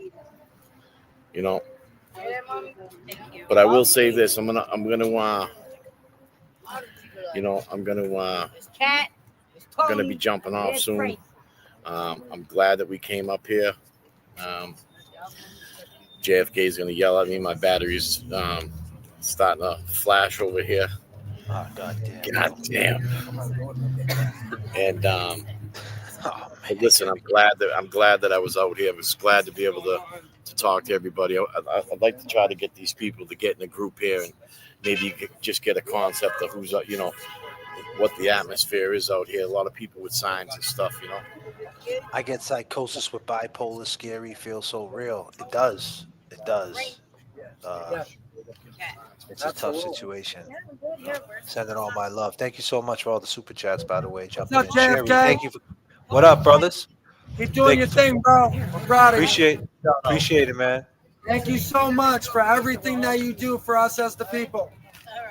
But I will say this: I'm gonna be jumping off soon. I'm glad that we came up here. J.F.K. is gonna yell at me. My battery's starting to flash over here. Oh, God damn. And but listen, I'm glad that I was out here. I was glad to be able to talk to everybody. I'd like to try to get these people to get in a group here, and maybe you could just get a concept of who's, what the atmosphere is out here. A lot of people with signs and stuff, I get psychosis with bipolar, scary, feels so real. It does. It's a tough situation. Sending all my love. Thank you so much for all the super chats, by the way. Jumping in. Sherry, thank you. What up, brothers? Keep doing your thing, bro. I'm proud of you. Appreciate it, man. Thank you so much for everything that you do for us as the people.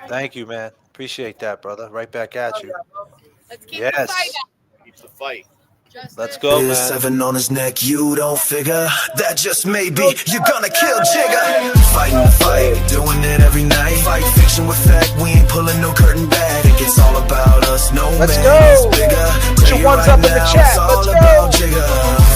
Thank you, man. Appreciate that, brother. Right back at you. Let's keep the fight up. Keep the fight. Let's go, man. 7 on his neck, you don't figure that just may be you're gonna kill Jigga. Fighting the fight, doing it every night. Fight fiction with fact, we ain't pulling no curtain back. It's all about us, no Let's man go. is bigger. Put your ones up in the chat. It's all Let's about go. Jigga.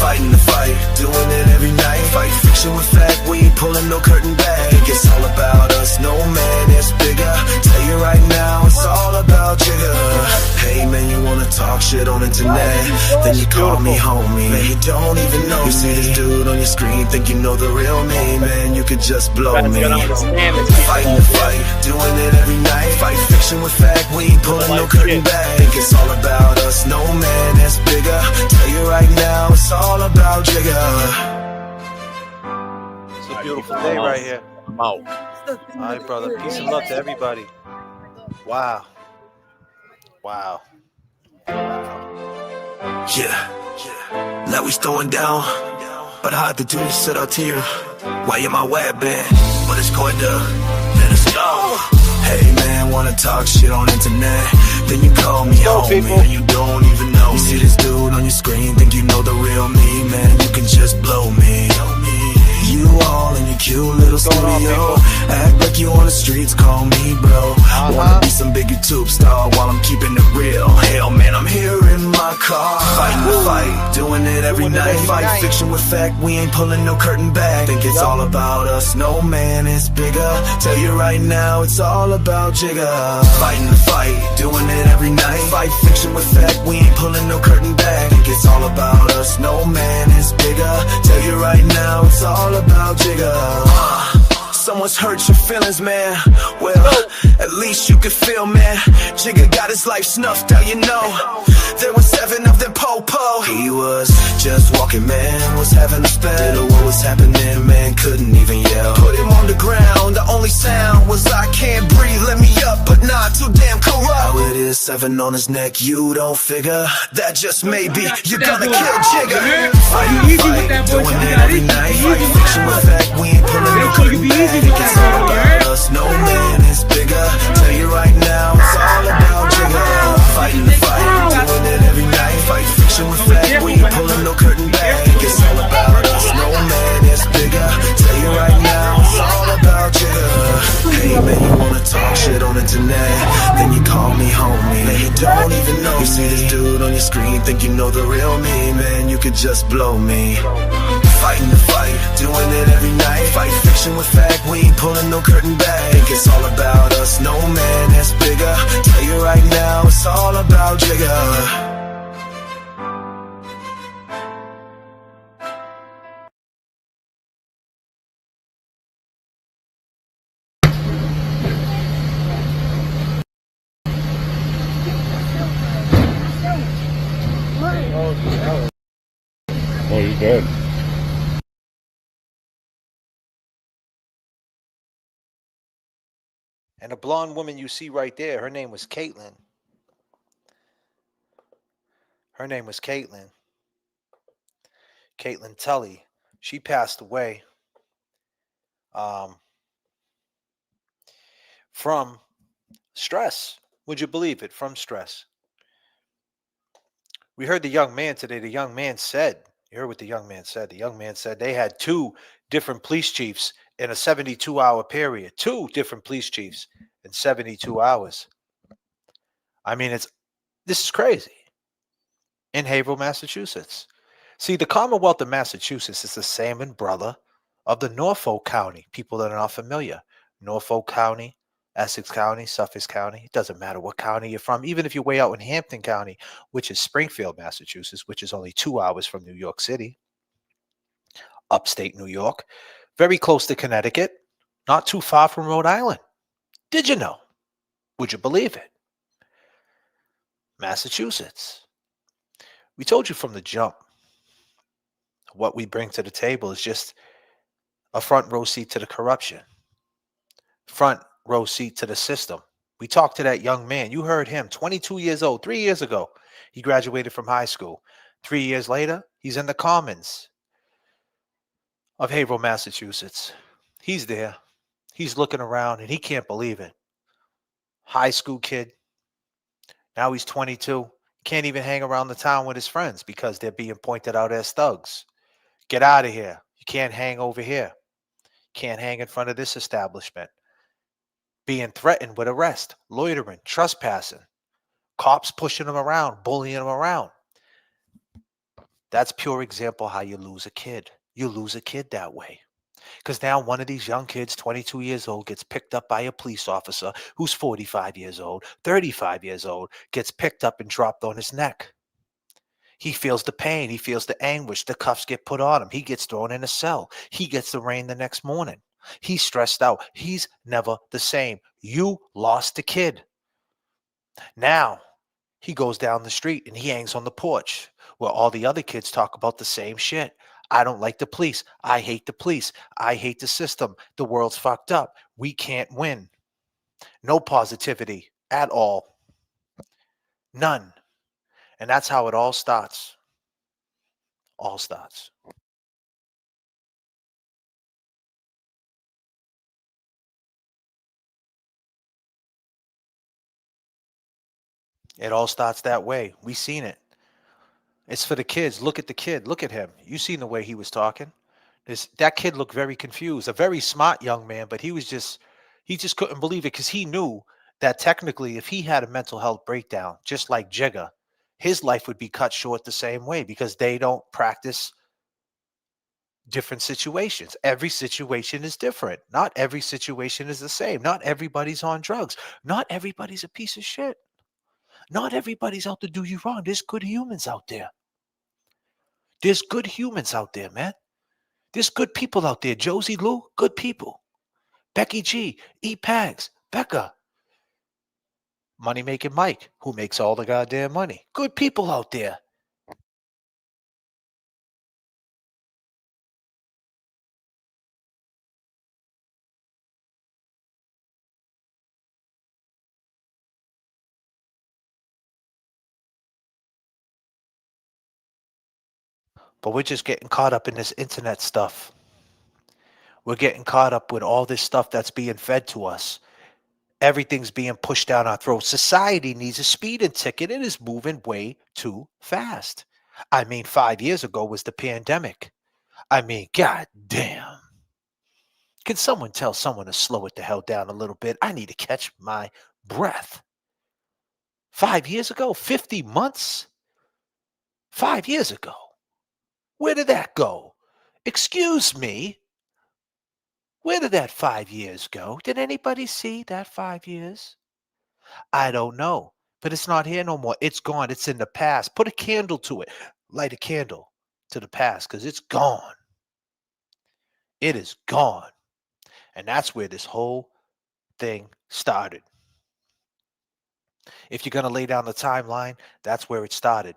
Fighting the fight, doing it every night. Fight fiction fiction with fact, we ain't pulling no curtain back. It's all about us, no man is bigger. Tell you right now, it's all about Jigga. Hey man, you wanna talk shit on internet, then you call me homie. Man, you don't even know me. You see this dude on your screen, think you know the real me. Man, you could just blow me. Fighting the fight, doing it every night. Fight fiction with fact, we ain't pulling no curtain back. Think it's all about us, no man is bigger. Tell you right now, it's all about Jigga. It's a beautiful day right here. I'm out. All right, brother. Peace and love to everybody. Wow. Wow. Yeah. Now we throwing down, but I had to do this sit out here. Why am I web band? But it's going to let us go. Hey man, wanna talk shit on internet, then you call me homie, and you don't even know me. You see this dude on your screen, think you know the real me. Man, you can just blow me. You all in your cute little studio, act like you on the streets, call me bro. Wanna be some big YouTube star while I'm keeping it real. Hell man, I'm here in my car, fighting the fight, doing it every night. Fight fiction with fact, we ain't pulling no curtain back. Think it's all about us, no man is bigger. Tell you right now, it's all about Jigga. Fighting the fight, doing it every night. Fight fiction with fact, we ain't pulling no curtain back. Think it's all about us, no man is bigger. Tell you right now, it's all about Jigga. Someone's hurt your feelings, man. Well, at least you can feel, man. Jigga got his life snuffed out, you know. There were 7 of them po-po. He was just walking, man, was having a spell. Didn't know what was happening, man, couldn't even yell. Put him on the ground, the only sound was I can't breathe, let me up, but not too damn corrupt. How it is, 7 on his neck, you don't figure. That just may be, you're gonna kill Jigga. Fight, doing it every night. Fight fiction with fact, we ain't pulling no curtain back. It's all about us, no man is bigger. Tell you right now, it's all about Jigga. Fighting the fight, doing it every night. Fight fiction with fact, we ain't pulling no curtain back. It's all about us, no man is bigger. Tell you right now, it's all about Jigga. Hey man, you wanna talk shit on internet, then you call me homie. Man, you don't even know me. You see this dude on your screen, think you know the real me. Man, you could just blow me. Fighting the fight, doing it every night. Fight fiction with fact, we ain't pulling no curtain back. Think it's all about us, no man is bigger. Tell you right now, it's all about Jigga. Oh, you're dead. And the blonde woman you see right there, her name was Caitlin. Her name was Caitlin. Caitlin Tully. She passed away from stress. Would you believe it? From stress. We heard the young man today. The young man said, you heard what the young man said. The young man said they had 2 different police chiefs in a 72-hour period. 2 different police chiefs in 72 hours. I mean, this is crazy. In Haverhill, Massachusetts. See, the Commonwealth of Massachusetts is the same umbrella of the Norfolk County. People that are not familiar. Norfolk County, Essex County, Suffolk County. It doesn't matter what county you're from. Even if you're way out in Hampton County, which is Springfield, Massachusetts, which is only 2 hours from New York City. Upstate New York. Very close to Connecticut. Not too far from Rhode Island. Did you know? Would you believe it? Massachusetts. We told you from the jump. What we bring to the table is just a front row seat to the corruption. Front row seat to the system. We talked to that young man. You heard him, 22 years old, 3 years ago. He graduated from high school. 3 years later, he's in the Commons of Haverhill, Massachusetts. He's there. He's looking around and he can't believe it. High school kid. Now he's 22. Can't even hang around the town with his friends because they're being pointed out as thugs. Get out of here. You can't hang over here. Can't hang in front of this establishment. Being threatened with arrest, loitering, trespassing. Cops pushing him around, bullying him around. That's pure example how you lose a kid. You lose a kid that way. Because now one of these young kids, 22 years old, gets picked up by a police officer who's 45 years old, 35 years old, gets picked up and dropped on his neck. He feels the pain. He feels the anguish. The cuffs get put on him. He gets thrown in a cell. He gets the rain the next morning. He's stressed out. He's never the same. You lost the kid. Now he goes down the street and he hangs on the porch where all the other kids talk about the same shit. I don't like the police. I hate the police. I hate the system. The world's fucked up. We can't win. No positivity at all. None. And that's how it all starts. All starts. It all starts that way. We seen it. It's for the kids. Look at the kid. Look at him. You seen the way he was talking. That kid looked very confused. A very smart young man, but he just couldn't believe it because he knew that technically if he had a mental health breakdown, just like Jigga, his life would be cut short the same way because they don't practice different situations. Every situation is different. Not every situation is the same. Not everybody's on drugs. Not everybody's a piece of shit. Not everybody's out to do you wrong. There's good humans out there. There's good humans out there, man. There's good people out there. Josie Lou, good people. Becky G, E Pags, Becca. Money Making Mike, who makes all the goddamn money. Good people out there. But we're just getting caught up in this internet stuff. We're getting caught up with all this stuff that's being fed to us. Everything's being pushed down our throats. Society needs a speeding ticket. It is moving way too fast. I mean, 5 years ago was the pandemic. I mean, god damn. Can someone tell someone to slow it the hell down a little bit? I need to catch my breath. 5 years ago? 50 months? 5 years ago. Where did that go? Excuse me. Where did that 5 years go? Did anybody see that 5 years? I don't know. But it's not here no more. It's gone. It's in the past. Put a candle to it. Light a candle to the past because it's gone. It is gone. And that's where this whole thing started. If you're going to lay down the timeline, that's where it started.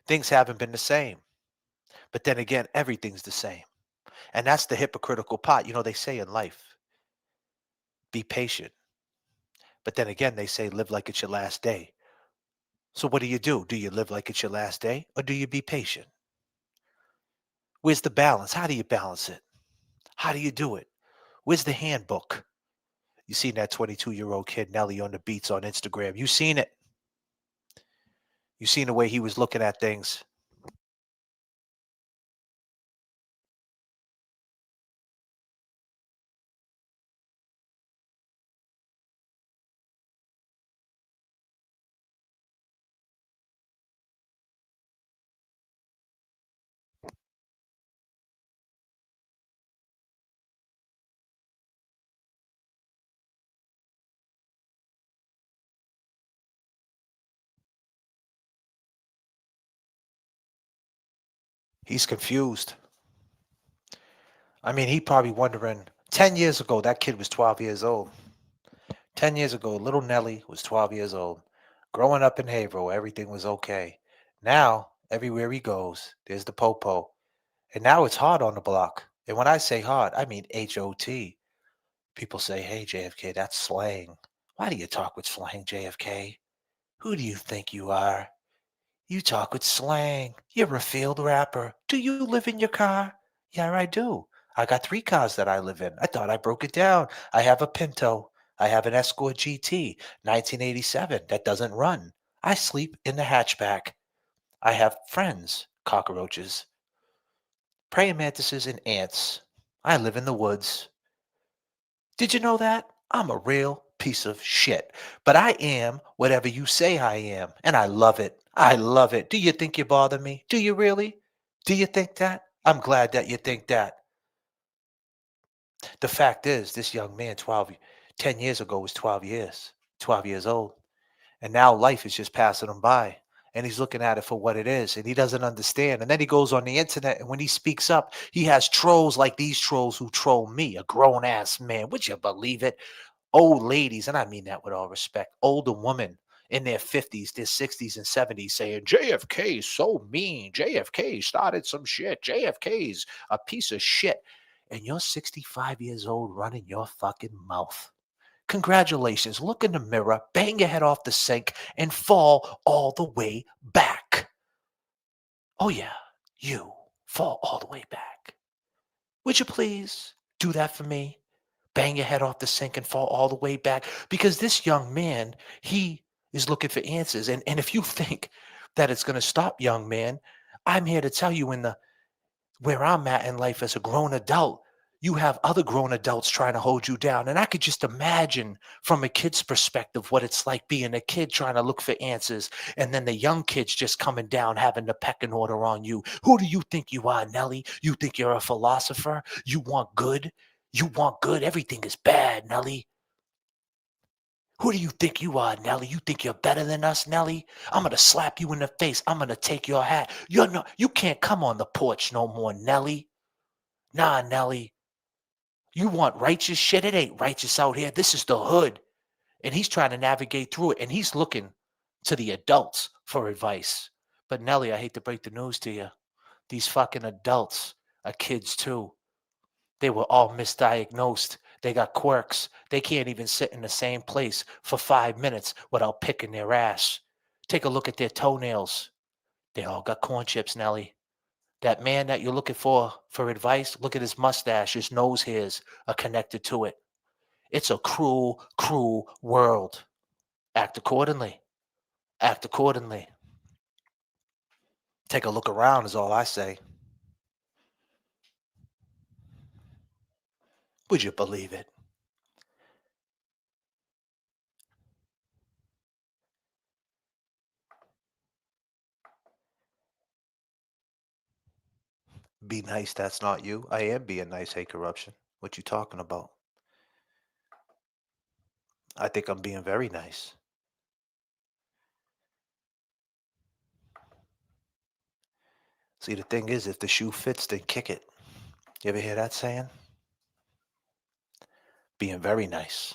Things haven't been the same. But then again, everything's the same. And that's the hypocritical part. You know, they say in life, be patient. But then again, they say live like it's your last day. So what do? Do you live like it's your last day or do you be patient? Where's the balance? How do you balance it? How do you do it? Where's the handbook? You seen that 22-year-old kid, Nelly, on the beats on Instagram. You seen it. You seen the way he was looking at things. He's confused. I mean, he probably wondering, 10 years ago, that kid was 12 years old. 10 years ago, little Nelly was 12 years old. Growing up in Haverhill, everything was okay. Now, everywhere he goes, there's the popo. And now it's hard on the block. And when I say hard, I mean H-O-T. People say, hey, J.F.K, that's slang. Why do you talk with slang, J.F.K? Who do you think you are? You talk with slang. You're a field rapper. Do you live in your car? Yeah, I do. I got 3 cars that I live in. I thought I broke it down. I have a Pinto. I have an Escort GT, 1987, that doesn't run. I sleep in the hatchback. I have friends, cockroaches, praying mantises, and ants. I live in the woods. Did you know that? I'm a real piece of shit. But I am whatever you say I am. And I love it. I love it. Do you think you bother me? Do you really? Do you think that? I'm glad that you think that. The fact is, this young man, 10 years ago, was 12 years old. And now life is just passing him by. And he's looking at it for what it is. And he doesn't understand. And then he goes on the internet. And when he speaks up, he has trolls like these trolls who troll me, a grown ass man. Would you believe it? Old ladies, and I mean that with all respect, older women in their 50s, their 60s, and 70s saying, JFK is so mean. JFK started some shit. JFK's a piece of shit. And you're 65 years old running your fucking mouth. Congratulations. Look in the mirror, bang your head off the sink, and fall all the way back. Oh, yeah, you fall all the way back. Would you please do that for me? Bang your head off the sink and fall all the way back. Because this young man, he is looking for answers. And if you think that it's going to stop, young man, I'm here to tell you where I'm at in life as a grown adult, you have other grown adults trying to hold you down. And I could just imagine from a kid's perspective what it's like being a kid trying to look for answers. And then the young kids just coming down, having the pecking order on you. Who do you think you are, Nelly? You think you're a philosopher? You want good? You want good? Everything is bad, Nelly. Who do you think you are, Nelly? You think you're better than us, Nelly? I'm going to slap you in the face. I'm going to take your hat. You can't come on the porch no more, Nelly. Nah, Nelly. You want righteous shit? It ain't righteous out here. This is the hood. And he's trying to navigate through it. And he's looking to the adults for advice. But Nelly, I hate to break the news to you. These fucking adults are kids too. They were all misdiagnosed. They got quirks. They can't even sit in the same place for 5 minutes without picking their ass. Take a look at their toenails. They all got corn chips, Nelly. That man that you're looking for advice, look at his mustache. His nose hairs are connected to it. It's a cruel, cruel world. Act accordingly. Act accordingly. Take a look around is all I say. Would you believe it? Be nice, that's not you. I am being nice, hate corruption. What you talking about? I think I'm being very nice. See, the thing is, if the shoe fits, then kick it. You ever hear that saying? Being very nice.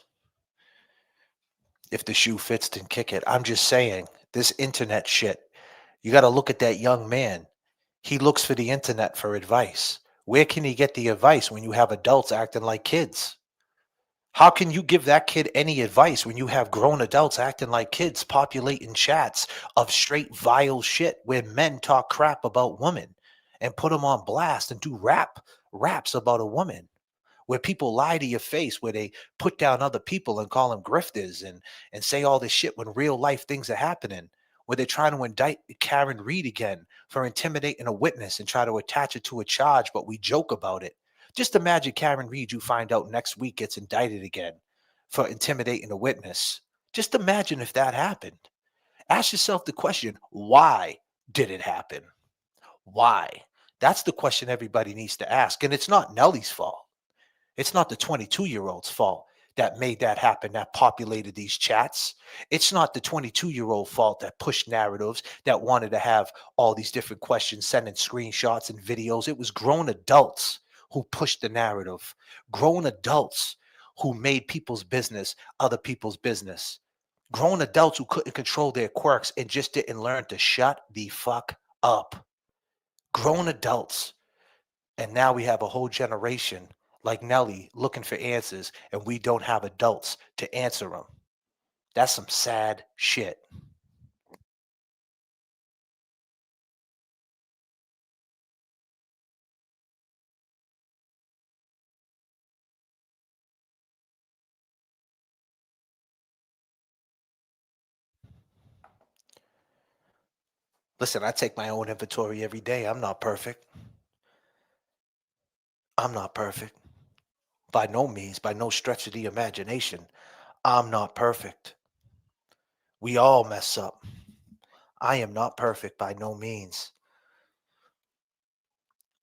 If the shoe fits, then kick it. I'm just saying, this internet shit, you got to look at that young man. He looks for the internet for advice. Where can he get the advice when you have adults acting like kids? How can you give that kid any advice when you have grown adults acting like kids populating chats of straight vile shit where men talk crap about women and put them on blast and do raps about a woman? Where people lie to your face, where they put down other people and call them grifters and say all this shit when real life things are happening, where they're trying to indict Karen Reed again for intimidating a witness and try to attach it to a charge, but we joke about it. Just imagine Karen Reed, you find out next week gets indicted again for intimidating a witness. Just imagine if that happened. Ask yourself the question, why did it happen? Why? That's the question everybody needs to ask. And it's not Nelly's fault. It's not the 22-year-old's fault that made that happen, that populated these chats. It's not the 22-year-old fault that pushed narratives, that wanted to have all these different questions, sending screenshots and videos. It was grown adults who pushed the narrative, grown adults who made people's business other people's business, grown adults who couldn't control their quirks and just didn't learn to shut the fuck up. Grown adults. And now we have a whole generation like Nelly looking for answers, and we don't have adults to answer them. That's some sad shit. Listen, I take my own inventory every day. I'm not perfect. I'm not perfect. By no means, by no stretch of the imagination. I'm not perfect. We all mess up. I am not perfect by no means.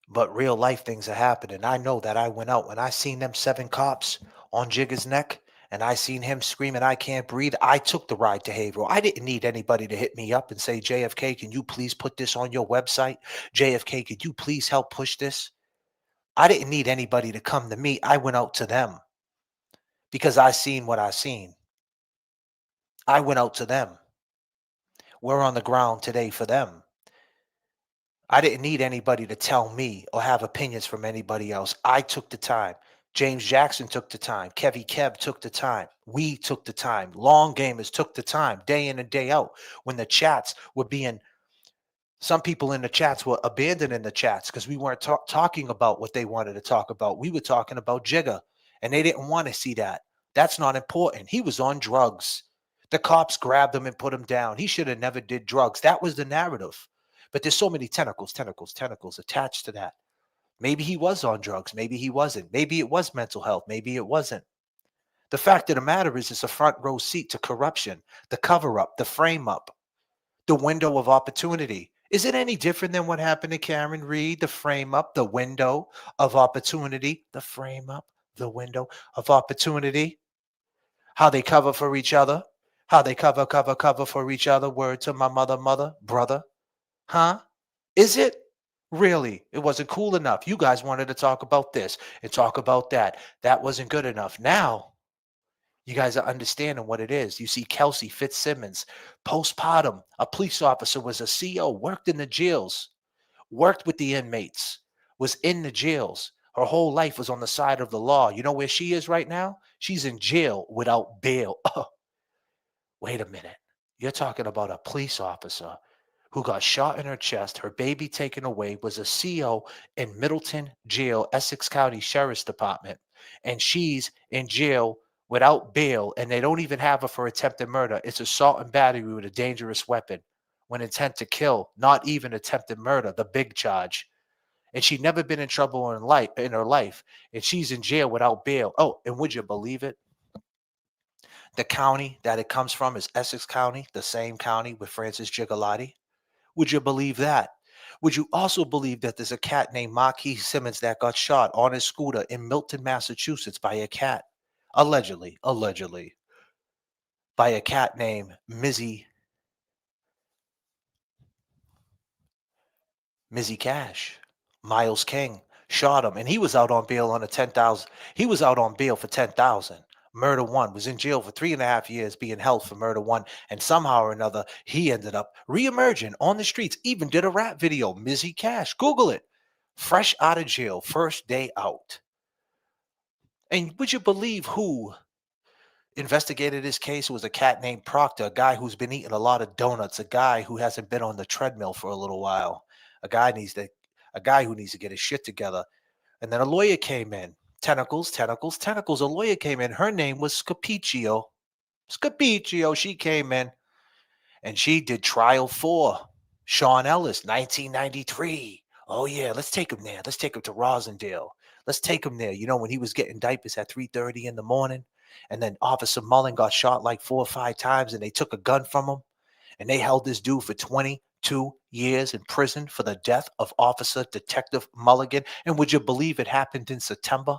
But real life things are happening. I know that I went out when I seen them 7 cops on Jigga's neck and I seen him screaming, I can't breathe. I took the ride to Haverhill. I didn't need anybody to hit me up and say, JFK, can you please put this on your website? JFK, could you please help push this? I didn't need anybody to come to me. I went out to them because I seen what I seen. I went out to them. We're on the ground today for them. I didn't need anybody to tell me or have opinions from anybody else. I took the time. James Jackson took the time. Kev took the time. We took the time. Long gamers took the time day in and day out when the chats were being, some people in the chats were abandoning the chats because we weren't talking about what they wanted to talk about. We were talking about Gigga and they didn't want to see that. That's not important. He was on drugs. The cops grabbed him and put him down. He should have never did drugs. That was the narrative. But there's so many tentacles attached to that. Maybe he was on drugs. Maybe he wasn't. Maybe it was mental health. Maybe it wasn't. The fact of the matter is it's a front row seat to corruption, the cover up, the frame up, the window of opportunity. Is it any different than what happened to Karen Reed? The frame up, the window of opportunity, the frame up, the window of opportunity. How they cover for each other. How they cover for each other. Word to my mother, brother. Huh? Is it? Really? It wasn't cool enough. You guys wanted to talk about this and talk about that. That wasn't good enough. Now, you guys are understanding what it is. You see Kelsey Fitzsimmons, postpartum. A police officer, was a CO, worked in the jails, worked with the inmates, was in the jails. Her whole life was on the side of the law. You know where she is right now? She's in jail without bail. Oh, wait a minute. You're talking about a police officer who got shot in her chest, her baby taken away, was a CO in Middleton Jail, Essex County Sheriff's Department, and she's in jail without bail, and they don't even have her for attempted murder. It's assault and battery with a dangerous weapon when intent to kill, not even attempted murder, the big charge. And she'd never been in trouble in her life, and she's in jail without bail. Oh, and would you believe it? The county that it comes from is Essex County, the same county with Francis Gigliotti. Would you believe that? Would you also believe that there's a cat named Marquis Simmons that got shot on his scooter in Milton, Massachusetts by a cat? Allegedly, by a cat named Mizzy Cash. Miles King shot him, and he was out on bail on a 10,000. He was out on bail for 10,000. Murder one, was in jail for 3.5 years being held for murder one, and somehow or another he ended up re-emerging on the streets, even did a rap video. Mizzy Cash, Google it. Fresh out of jail, first day out. And would you believe who investigated this case? It was a cat named Proctor, a guy who's been eating a lot of donuts, a guy who hasn't been on the treadmill for a little while, a guy who needs to get his shit together. And then a lawyer came in. Tentacles. A lawyer came in. Her name was Scapiccio. She came in and she did trial 4. Sean Ellis, 1993. Oh, yeah, let's take him there. Let's take him to Rosendale. Let's take him there. You know, when he was getting diapers at 3:30 in the morning, and then Officer Mullen got shot like 4 or 5 times, and they took a gun from him, and they held this dude for 22 years in prison for the death of Officer Detective Mulligan. And would you believe it happened in September?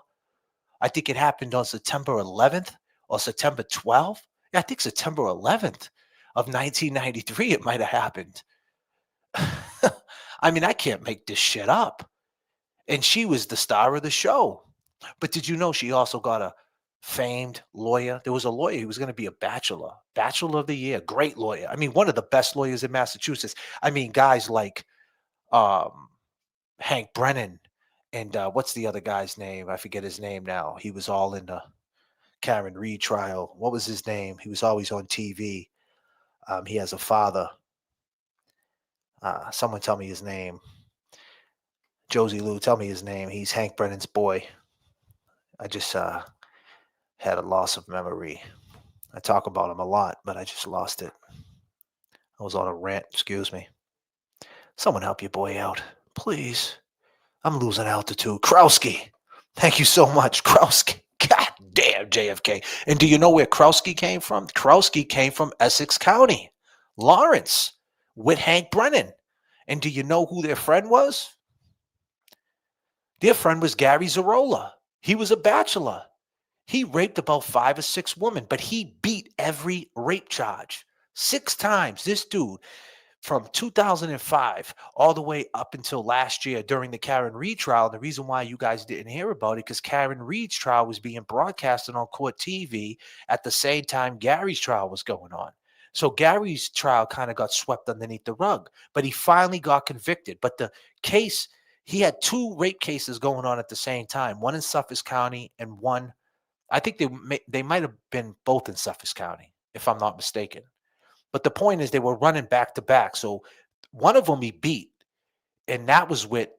I think it happened on September 11th or September 12th. Yeah, I think September 11th of 1993 it might have happened. I mean, I can't make this shit up. And she was the star of the show. But did you know she also got a famed lawyer? There was a lawyer who was going to be a bachelor of the year, great lawyer. I mean, one of the best lawyers in Massachusetts. I mean, guys like Hank Brennan and what's the other guy's name? I forget his name now. He was all in the Karen Reed trial. What was his name? He was always on TV. He has a father. Someone tell me his name. Josie Lou, tell me his name. He's Hank Brennan's boy. I just had a loss of memory. I talk about him a lot, but I just lost it. I was on a rant, excuse me. Someone help your boy out, please. I'm losing altitude. Krowski. Thank you so much, Krowski. God damn, JFK. And do you know where Krowski came from? Krowski came from Essex County, Lawrence, with Hank Brennan. And do you know who their friend was? Their friend was Gary Zarola. He was a bachelor. He raped about 5 or 6 women, but he beat every rape charge 6 times. This dude, from 2005 all the way up until last year during the Karen Reed trial. And the reason why you guys didn't hear about it, because Karen Reed's trial was being broadcasted on court TV at the same time Gary's trial was going on. So Gary's trial kind of got swept underneath the rug, but he finally got convicted. But the case, he had 2 rape cases going on at the same time, one in Suffolk County and one, I think they might have been both in Suffolk County, if I'm not mistaken. But the point is they were running back to back. So one of them he beat, and that was with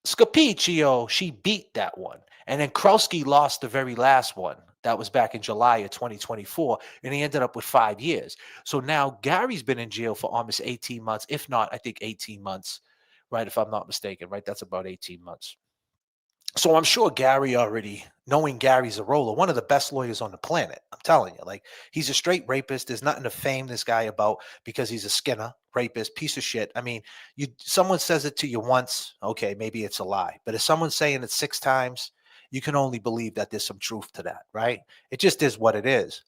Scapiccio. She beat that one. And then Krowski lost the very last one. That was back in July of 2024, and he ended up with 5 years. So now Gary's been in jail for almost 18 months, if not, I think 18 months, right, if I'm not mistaken, right? That's about 18 months. So I'm sure Gary already, knowing Gary's a roller, one of the best lawyers on the planet. I'm telling you, like, he's a straight rapist. There's nothing to fame this guy about because he's a Skinner, rapist, piece of shit. I mean, someone says it to you once, okay, maybe it's a lie. But if someone's saying it 6 times, you can only believe that there's some truth to that, right? It just is what it is.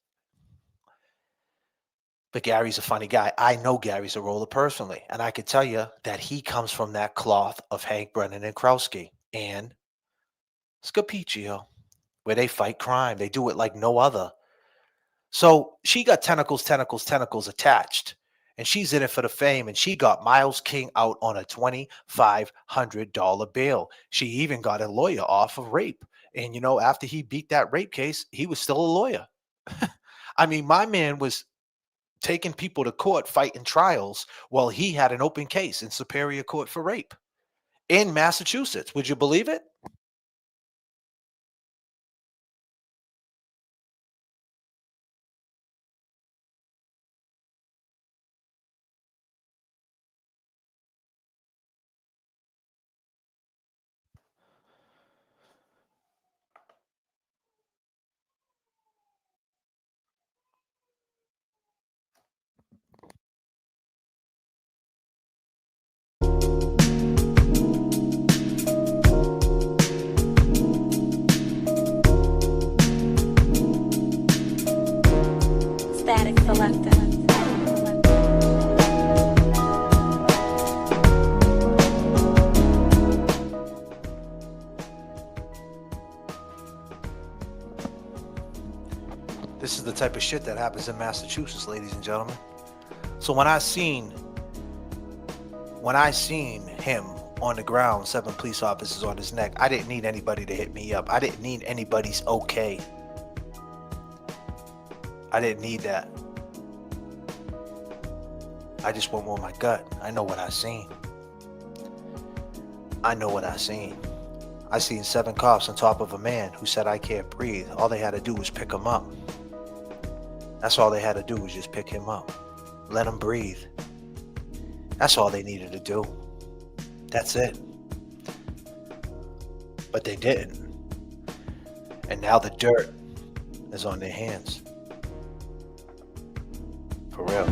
But Gary's a funny guy. I know Gary's a roller personally, and I can tell you that he comes from that cloth of Hank Brennan and Krowski and Scapiccio, where they fight crime. They do it like no other. So she got tentacles attached, and she's in it for the fame, and she got Miles King out on a $2,500 bail. She even got a lawyer off of rape. And, you know, after he beat that rape case, he was still a lawyer. I mean, my man was taking people to court, fighting trials, while he had an open case in Superior Court for rape in Massachusetts. Would you believe it? Static Selector. This is the type of shit that happens in Massachusetts, ladies and gentlemen. So when I seen him on the ground, 7 police officers on his neck, I didn't need anybody to hit me up. I didn't need anybody's okay. I didn't need that. I just went with my gut. I know what I seen. I know what I seen. I seen 7 cops on top of a man who said, "I can't breathe." All they had to do was pick him up. That's all they had to do was just pick him up. Let him breathe. That's all they needed to do. That's it. But they didn't. And now the dirt is on their hands. For real.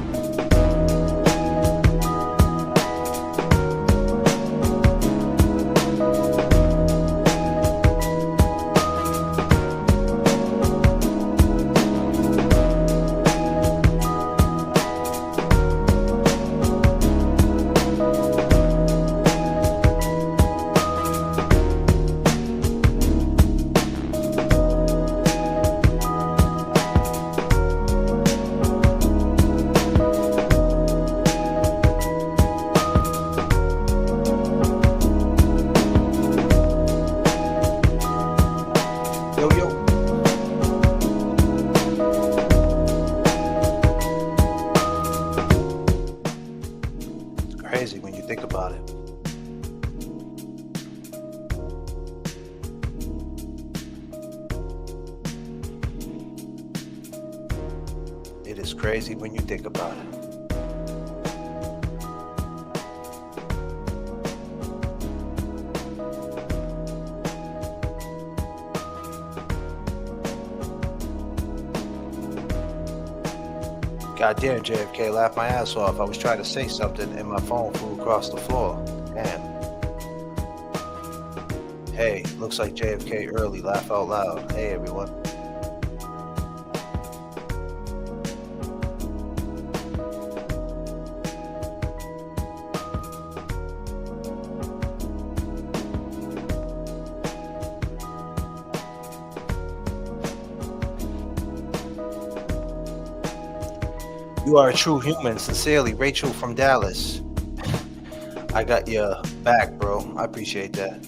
Crazy when you think about it. It is crazy when you think about it. God damn, J.F.K. laughed my ass off. I was trying to say something and my phone flew across the floor. Damn. Hey, looks like JFK early. Laugh out loud. Hey, everyone. You are a true human. Sincerely, Rachel from Dallas. I got your back, bro. I appreciate that.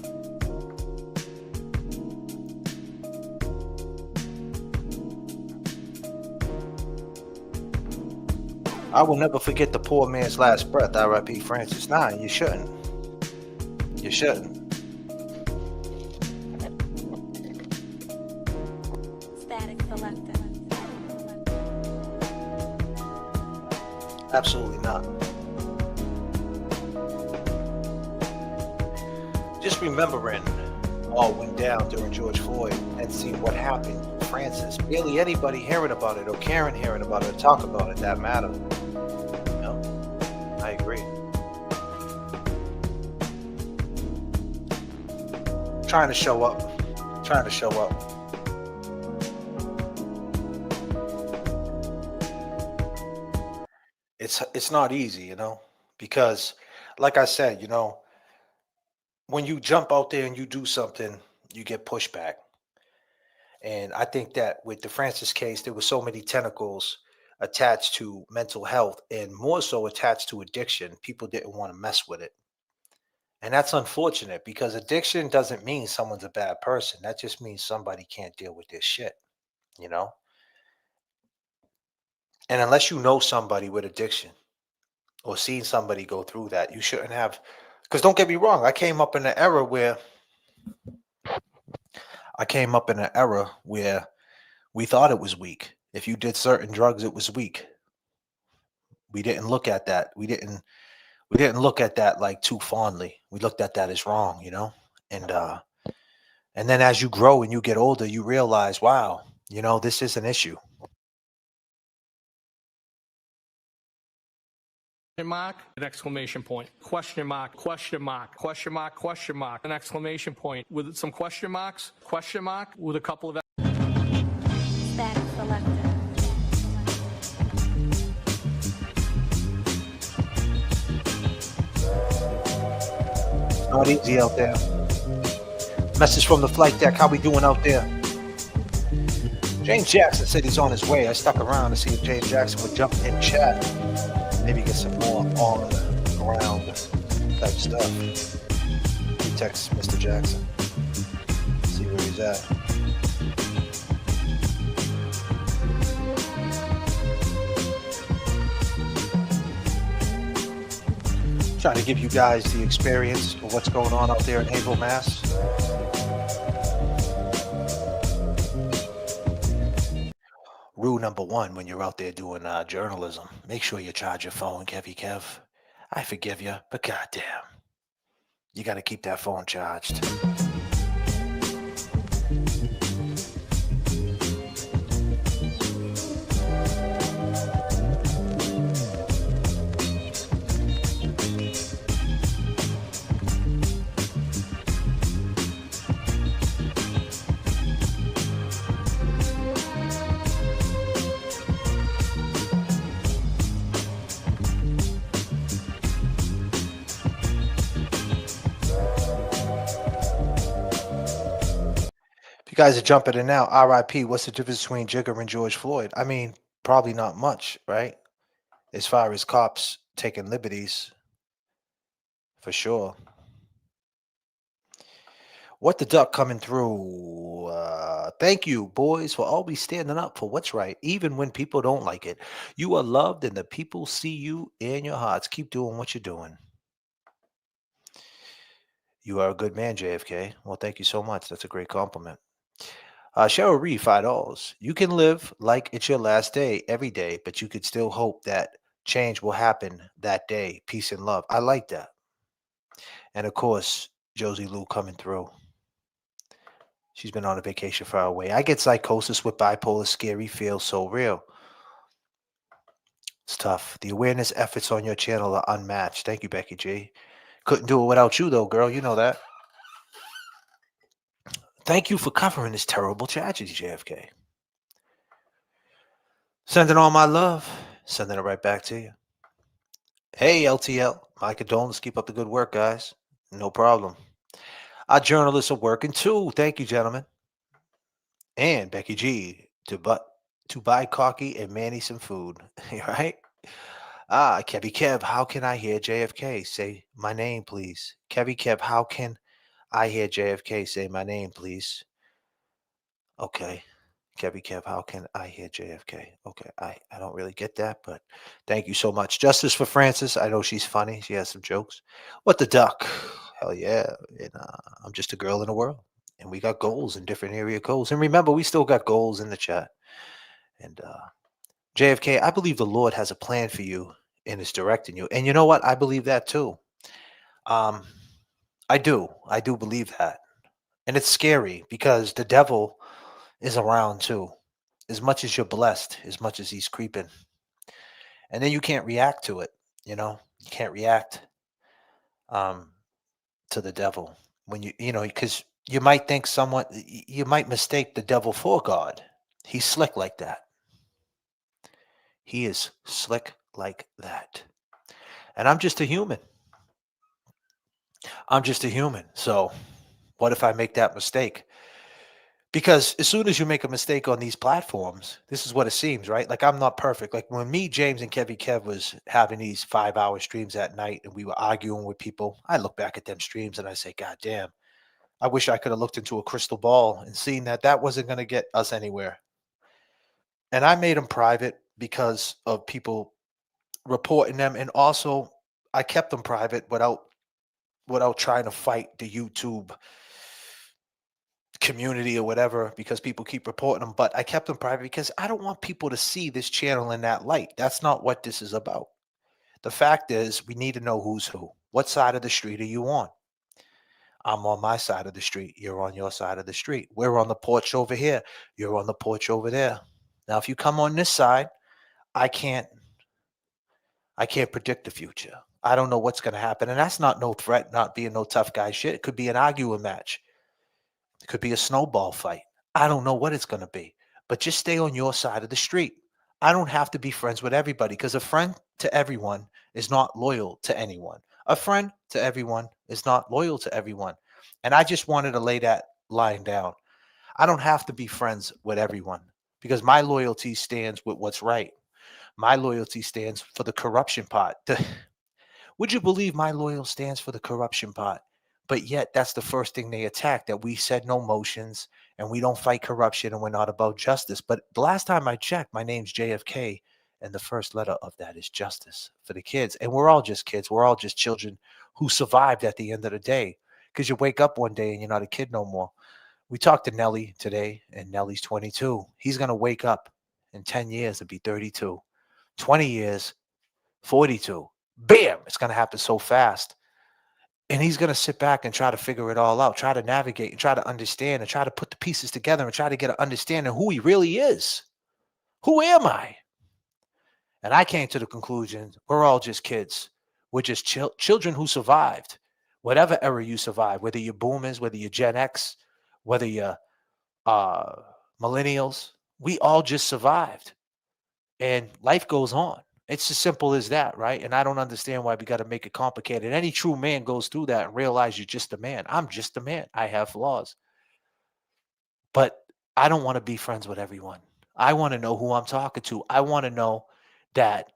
I will never forget the poor man's last breath. R.I.P. Francis. Nah, you shouldn't. You shouldn't. Static selector. Absolutely not. Just remembering all went down during George Floyd and seeing what happened. Francis, barely anybody hearing about it or Karen hearing about it or talk about it that matter. You know? I agree. Trying to show up. Trying to show up. It's not easy, you know, because like I said, you know, when you jump out there and you do something, you get pushback. And I think that with the Francis case, there were so many tentacles attached to mental health and more so attached to addiction. People didn't want to mess with it. And that's unfortunate because addiction doesn't mean someone's a bad person. That just means somebody can't deal with this shit, you know? And unless you know somebody with addiction or seen somebody go through that, you shouldn't have. Because don't get me wrong, I came up in an era where we thought it was weak. If you did certain drugs, it was weak. We didn't look at that. We didn't look at that like too fondly. We looked at that as wrong, you know? And then as you grow and you get older, you realize, wow, you know, this is an issue. Mark, an exclamation point, question mark, question mark, question mark, question mark, an exclamation point with some question marks, question mark with a couple of. Static selector. It's not easy out there. Message from the flight deck. How we doing out there? James Jackson said he's on his way. I stuck around to see if James Jackson would jump in chat. Maybe get some more on the ground type stuff. We text Mr. Jackson. See where he's at. Trying to give you guys the experience of what's going on out there in Haverhill, Mass. Rule number one when you're out there doing journalism, make sure you charge your phone, Kevy Kev. I forgive you, but goddamn, you got to keep that phone charged. You guys are jumping in now. RIP, what's the difference between Gigga and George Floyd? I mean, probably not much, right? As far as cops taking liberties, for sure. What the duck coming through? Thank you, boys, for always standing up for what's right, even when people don't like it. You are loved and the people see you in your hearts. Keep doing what you're doing. You are a good man, JFK. Well, thank you so much. That's a great compliment. Cheryl Reed, $5. You can live like it's your last day every day, but you could still hope that change will happen that day. Peace and love. I like that. And of course, Josie Lou coming through. She's been on a vacation far away. I get psychosis with bipolar, scary, feels so real. It's tough. The awareness efforts on your channel are unmatched. Thank you, Becky G. Couldn't do it without you, though, girl. You know that. Thank you for covering this terrible tragedy, JFK. Sending all my love. Sending it right back to you. Hey, LTL. My condolences. Keep up the good work, guys. No problem. Our journalists are working too. Thank you, gentlemen. And Becky G to buy cocky and Manny some food. Right? Kevy Kev, how can I hear JFK say my name, please? Kevy Kev, how can I hear JFK say my name, please? Okay. Kevy Kev, how can I hear JFK? Okay, I don't really get that, but thank you so much. Justice for Francis. I know she's funny. She has some jokes. What the duck? Hell yeah. And I'm just a girl in the world. And we got goals in different area codes. And remember, we still got goals in the chat. And JFK, I believe the Lord has a plan for you and is directing you. And you know what? I believe that too. I do. I do believe that. And it's scary because the devil is around too. As much as you're blessed, as much as he's creeping. And then you can't react to it, you know? You can't react to the devil when because you might think you might mistake the devil for God. He's slick like that. He is slick like that. And I'm just a human. I'm just a human. So what if I make that mistake? Because as soon as you make a mistake on these platforms, this is what it seems, right? Like I'm not perfect. Like when me, James, and Kevy Kev was having these 5-hour streams at night and we were arguing with people, I look back at them streams and I say, God damn, I wish I could have looked into a crystal ball and seen that wasn't going to get us anywhere. And I made them private because of people reporting them. And also I kept them private without trying to fight the YouTube community or whatever because people keep reporting them, but I kept them private because I don't want people to see this channel in that light. That's not what this is about. The fact is we need to know who's who. What side of the street are you on? I'm on my side of the street. You're on your side of the street. We're on the porch over here. You're on the porch over there. Now, if you come on this side, I can't predict the future. I don't know what's going to happen. And that's not no threat, not being no tough guy shit. It could be an arguing match. It could be a snowball fight. I don't know what it's going to be, but just stay on your side of the street. I don't have to be friends with everybody because a friend to everyone is not loyal to anyone. A friend to everyone is not loyal to everyone. And I just wanted to lay that line down. I don't have to be friends with everyone because my loyalty stands with what's right. My loyalty stands for the corruption part. Would you believe my loyal stands for the corruption part? But yet that's the first thing they attack, that we said no motions and we don't fight corruption and we're not about justice. But the last time I checked, my name's J.F.K. and the first letter of that is justice for the kids. And we're all just kids. We're all just children who survived at the end of the day because you wake up one day and you're not a kid no more. We talked to Nelly today and Nelly's 22. He's going to wake up in 10 years and be 32. 20 years, 42. Bam! It's going to happen so fast. And he's going to sit back and try to figure it all out, try to navigate and try to understand and try to put the pieces together and try to get an understanding of who he really is. Who am I? And I came to the conclusion, we're all just kids. We're just children who survived. Whatever era you survived, whether you're boomers, whether you're Gen X, whether you're millennials, we all just survived. And life goes on. It's as simple as that, right? And I don't understand why we got to make it complicated. Any true man goes through that and realize you're just a man. I'm just a man. I have flaws. But I don't want to be friends with everyone. I want to know who I'm talking to. I want to know that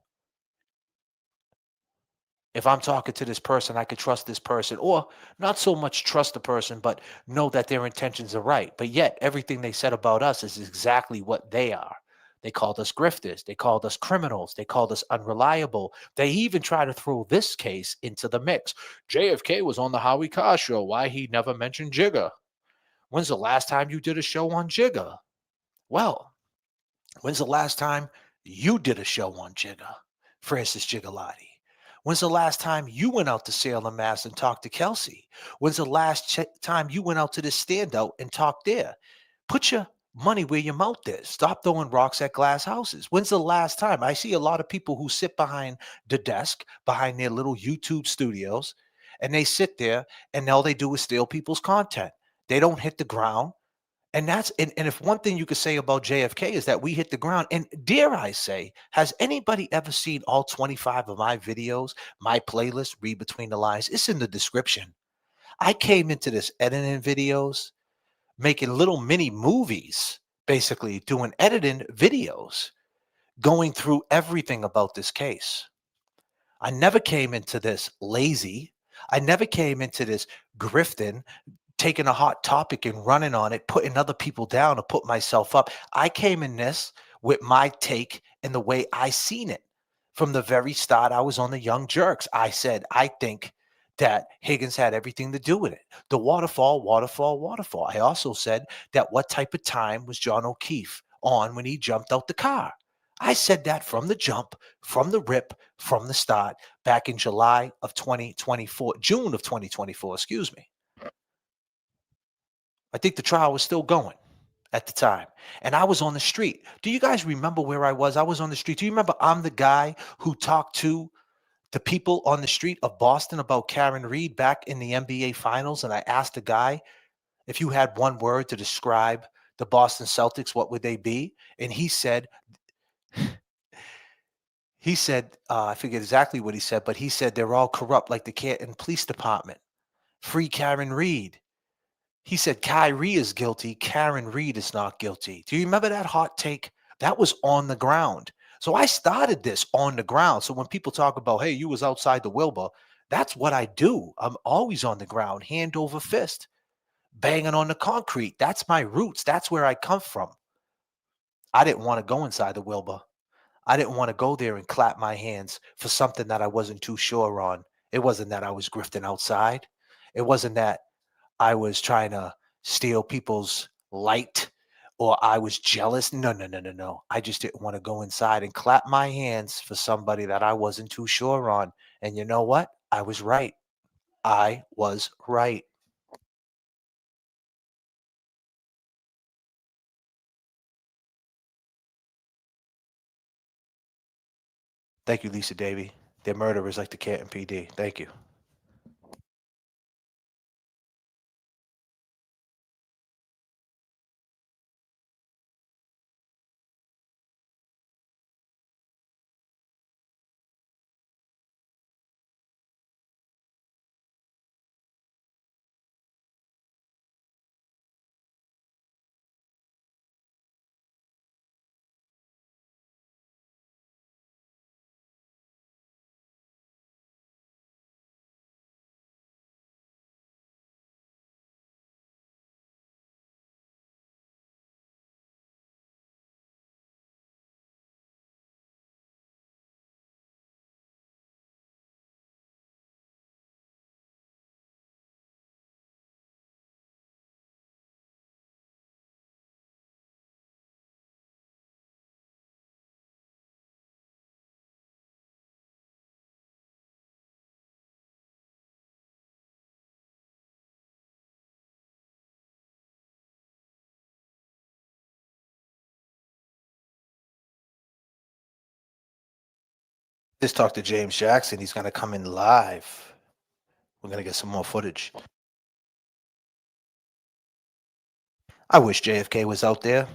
if I'm talking to this person, I could trust this person, or not so much trust the person, but know that their intentions are right. But yet everything they said about us is exactly what they are. They called us grifters. They called us criminals. They called us unreliable. They even try to throw this case into the mix. JFK was on the Howie Carr show. Why he never mentioned Gigga? When's the last time you did a show on Gigga? Well, when's the last time you did a show on Gigga? Francis Gigalotti. When's the last time you went out to Salem, Mass and talked to Kelsey? When's the last time you went out to this standout and talked there? Put your money where your mouth is. Stop throwing rocks at glass houses. When's the last time? I see a lot of people who sit behind the desk, behind their little YouTube studios, and they sit there and all they do is steal people's content. They don't hit the ground. And if one thing you could say about JFK is that we hit the ground. And dare I say, has anybody ever seen all 25 of my videos, my playlist, Read Between the Lines? It's in the description. I came into this editing videos, making little mini movies, basically doing editing videos, going through everything about this case. I never came into this lazy. I never came into this grifting, taking a hot topic and running on it, putting other people down to put myself up. I came in this with my take and the way I seen it. From the very start, I was on the Young Jerks. I said, I think that Higgins had everything to do with it. The waterfall, waterfall, waterfall. I also said that what type of time was John O'Keefe on when he jumped out the car? I said that from the jump, from the rip, from the start, back in July of 2024, June of 2024, excuse me. I think the trial was still going at the time. And I was on the street. Do you guys remember where I was? I was on the street. Do you remember I'm the guy who talked to the people on the street of Boston about Karen Reed back in the NBA Finals? And I asked the guy, if you had one word to describe the Boston Celtics, what would they be? And he said, I forget exactly what he said, but he said they're all corrupt like the Canton Police Department. Free Karen Reed. He said Kyrie is guilty. Karen Reed is not guilty. Do you remember that hot take? That was on the ground. So I started this on the ground. So when people talk about, hey, you was outside the Wilbur, that's what I do. I'm always on the ground, hand over fist, banging on the concrete. That's my roots. That's where I come from. I didn't want to go inside the Wilbur. I didn't want to go there and clap my hands for something that I wasn't too sure on. It wasn't that I was grifting outside. It wasn't that I was trying to steal people's light or I was jealous. No, no, no, no, no. I just didn't want to go inside and clap my hands for somebody that I wasn't too sure on. And you know what? I was right. I was right. Thank you, Lisa Davy. They're murderers like the Canton PD. Thank you. Just talk to James Jackson. He's going to come in live. We're going to get some more footage. I wish JFK was out there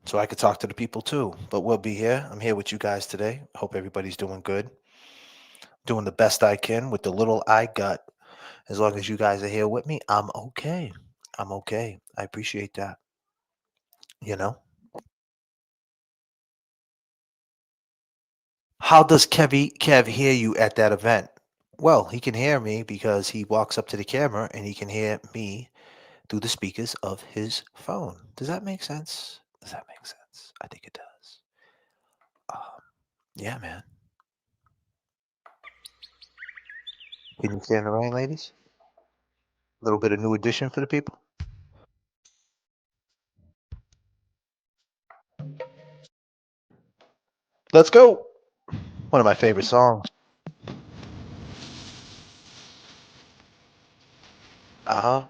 so I could talk to the people too. But we'll be here. I'm here with you guys today. Hope everybody's doing good. Doing the best I can with the little I got. As long as you guys are here with me, I'm okay. I'm okay. I appreciate that. You know? How does Kev hear you at that event? Well, he can hear me because he walks up to the camera and he can hear me through the speakers of his phone. Does that make sense? Does that make sense? I think it does. Yeah, man. Can you stand the rain, ladies? A little bit of new addition for the people. Let's go. One of my favorite songs. Uh-huh.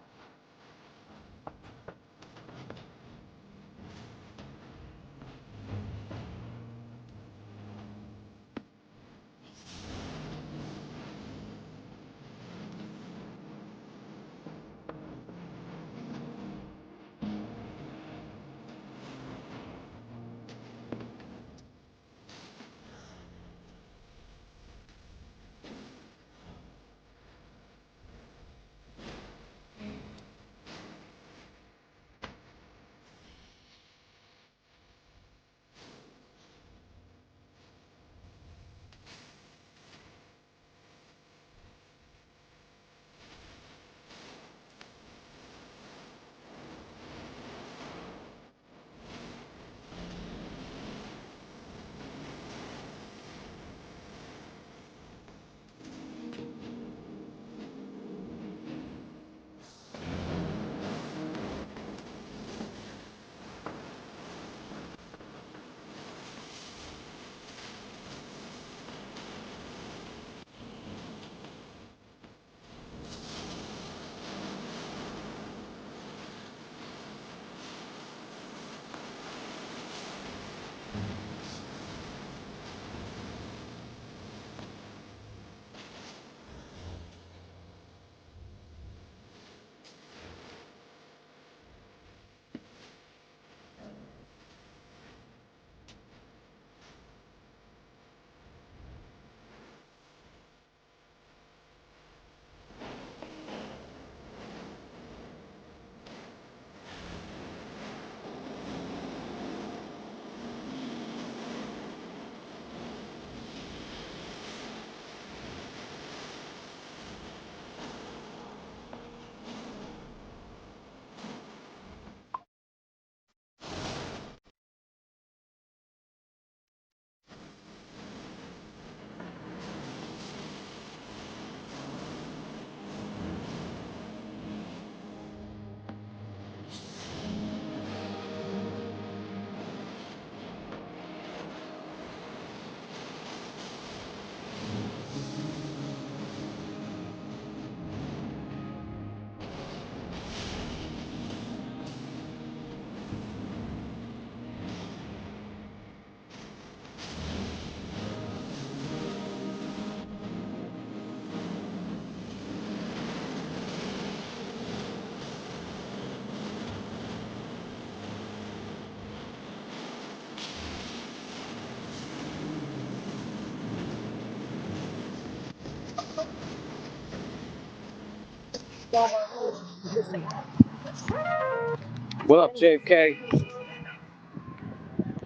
What up, J.F.K? Can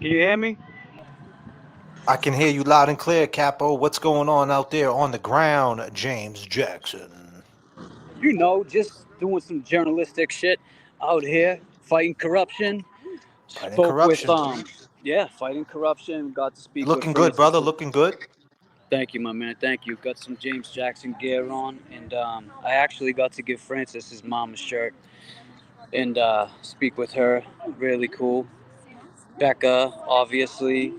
you hear me? I can hear you loud and clear, Capo. What's going on out there on the ground, James Jackson? You know, just doing some journalistic shit out here, fighting corruption. Fighting Spoke with corruption. fighting corruption. Got to speak with Looking good, Francis. brother. Looking good. Thank you, my man. Thank you. Got some James Jackson gear on, and I actually got to give Francis his mom a shirt and speak with her. Really cool. Becca, obviously.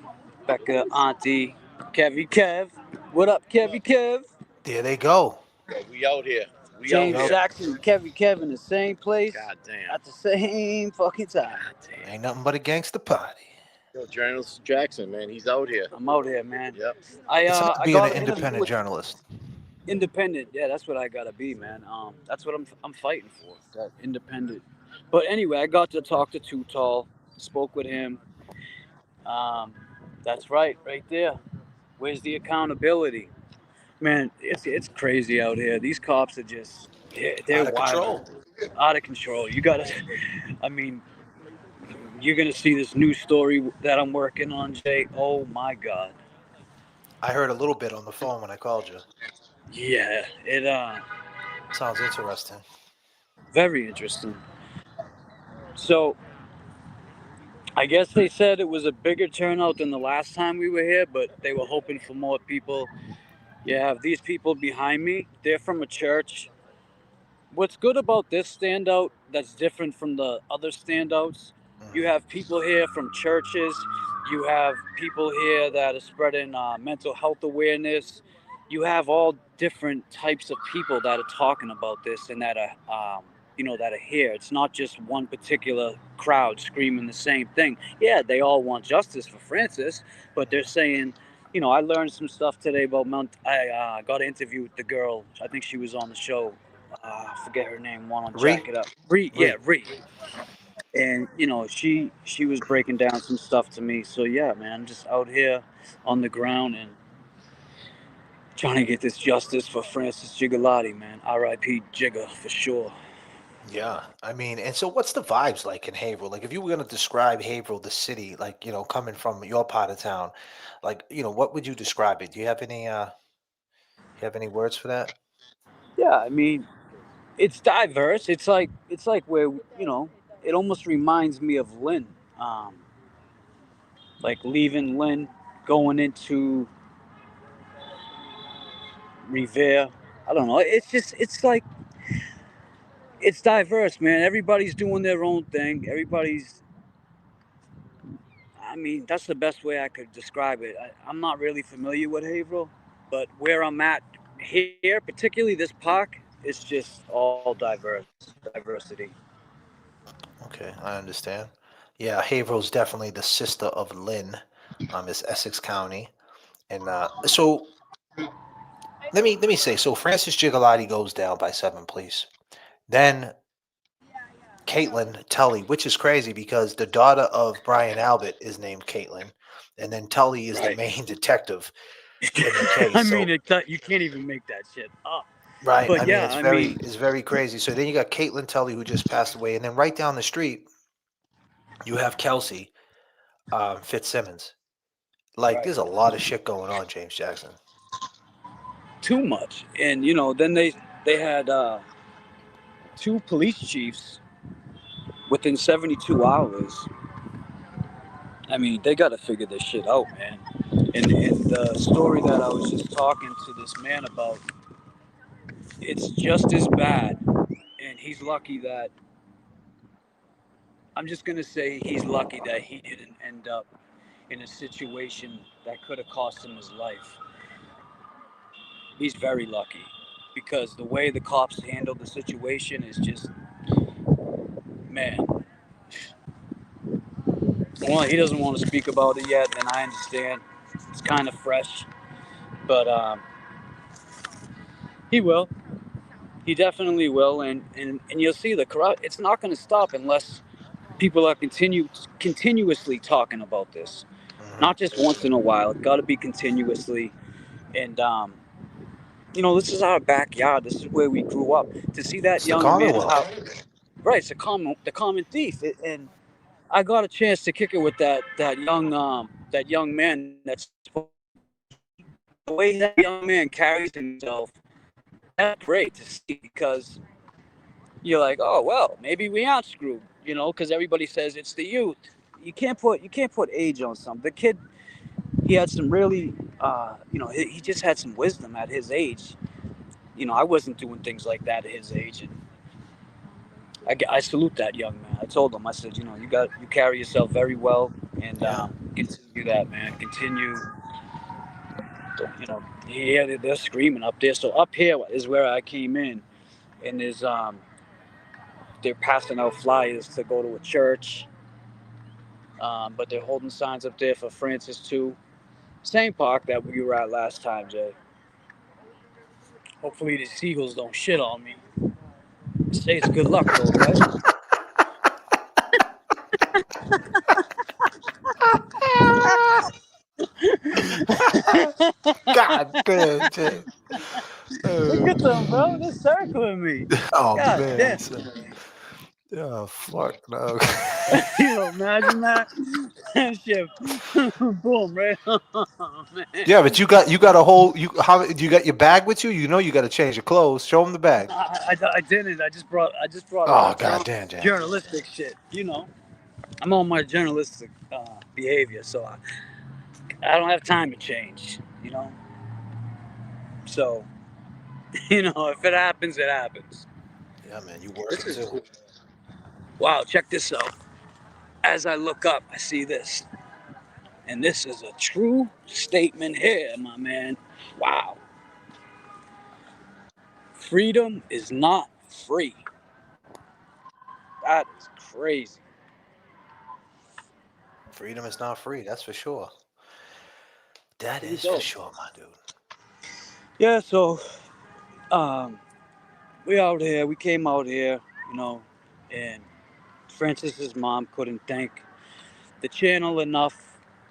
Becca, Auntie, Kevy Kev. What up, Kevy Kev? There they go. We out here. We out James here. Jackson and Kevy Kev in the same place God damn. at the same fucking time. Ain't nothing but a gangster party. Yo, journalist Jackson, man, he's out here. I'm out here, man. Yep. It's I not being got an an interview independent with journalist. independent. Yeah, that's what I gotta be, man. That's what I'm fighting for. That independent. But anyway, I got to talk to Too Tall. Spoke with him. That's right there. Where's the accountability? Man, it's crazy out here. These cops are just they're Out of wild, control. out of control. You gotta, I mean, you're gonna see this new story that I'm working on, Jay. Oh my God. I heard a little bit on the phone when I called you. Yeah, it Sounds interesting. very interesting. So I guess they said it was a bigger turnout than the last time we were here, but they were hoping for more people. You have these people behind me. They're from a church. What's good about this standout that's different from the other standouts, you have people here from churches, you have people here that are spreading mental health awareness, you have all different types of people that are talking about this and that are that are here. It's not just one particular crowd screaming the same thing. Yeah, they all want justice for Francis, but they're saying, I learned some stuff today about I got an interview with the girl. I think she was on the show. I forget her name. One on Ree? Jack It Up. Ree. Yeah, Ree. And she was breaking down some stuff to me. So yeah, man, I'm just out here on the ground and trying to get this justice for Francis Gigalotti, man. R.I.P. Jigga for sure. Yeah, I mean, and so what's the vibes like in Haverhill? Like, if you were going to describe Haverhill, the city, like, coming from your part of town, like, what would you describe it? Do you have any words for that? Yeah, I mean, it's diverse. It's like where it almost reminds me of Lynn. Um, like leaving Lynn, going into Revere. I don't know. It's diverse, man. Everybody's doing their own thing. I mean, that's the best way I could describe it. I'm not really familiar with Haverhill, but where I'm at here, particularly this park, it's just all diversity. Okay, I understand. Yeah, Haverhill's definitely the sister of Lynn. It's Essex County, and so let me say, so Francis Gigalotti goes down by 7, please. Then Caitlin Tully, which is crazy because the daughter of Brian Albert is named Caitlin, and then Tully is the main detective in the case. I So, mean, you can't even make that shit up. right, But I mean, yeah, it's very crazy. So then you got Caitlin Tully who just passed away, and then right down the street you have Kelsey Fitzsimmons. Like, there's a lot of shit going on, James Jackson. too much. And then they had 2 police chiefs within 72 hours. I mean, they got to figure this shit out, man. And the story that I was just talking to this man about, it's just as bad. And he's lucky that, I'm just going to say he's lucky that he didn't end up in a situation that could have cost him his life. He's very lucky because the way the cops handled the situation is just, man. Well, he doesn't want to speak about it yet, and I understand. It's kind of fresh, but he will. He definitely will, and you'll see the corrupt. It's not going to stop unless people are continuously talking about this, not just once in a while. It's got to be continuously, and this is our backyard. This is where we grew up. To see that It's the young man, Commonwealth. right? It's the common thief, and I got a chance to kick it with that young man. The way that young man carries himself. That's great to see because you're like, oh well, maybe we aren't screwed, because everybody says it's the youth. You can't put age on something. The kid, he had some really, he just had some wisdom at his age. I wasn't doing things like that at his age, and I salute that young man. I told him, I said, you carry yourself very well, and continue that, man. Continue. Yeah, they're screaming up there. So up here is where I came in, and they're passing out flyers to go to a church, but they're holding signs up there for Francis too. Same park that we were at last time, Jay. Hopefully the seagulls don't shit on me. Say it's good luck though, right? God damn, Jay. Look at them, bro. They're circling me. Oh God man. damn. Yeah, fuck no. Imagine that. Shit. Boom, right? Oh, man. Yeah, but you got a whole you got your bag with you? You got to change your clothes. Show them the bag. I didn't. I just brought Oh god damn, Jay. journalistic shit. I'm on my journalistic behavior, so I don't have time to change. So if it happens, it happens. Yeah, man, you working too. Cool. Wow, check this out. As I look up, I see this. And this is a true statement here, my man. Wow. Freedom is not free. That is crazy. Freedom is not free, that's for sure. That Pretty is for dope. sure, my dude. Yeah, so we came out here, and Francis's mom couldn't thank the channel enough.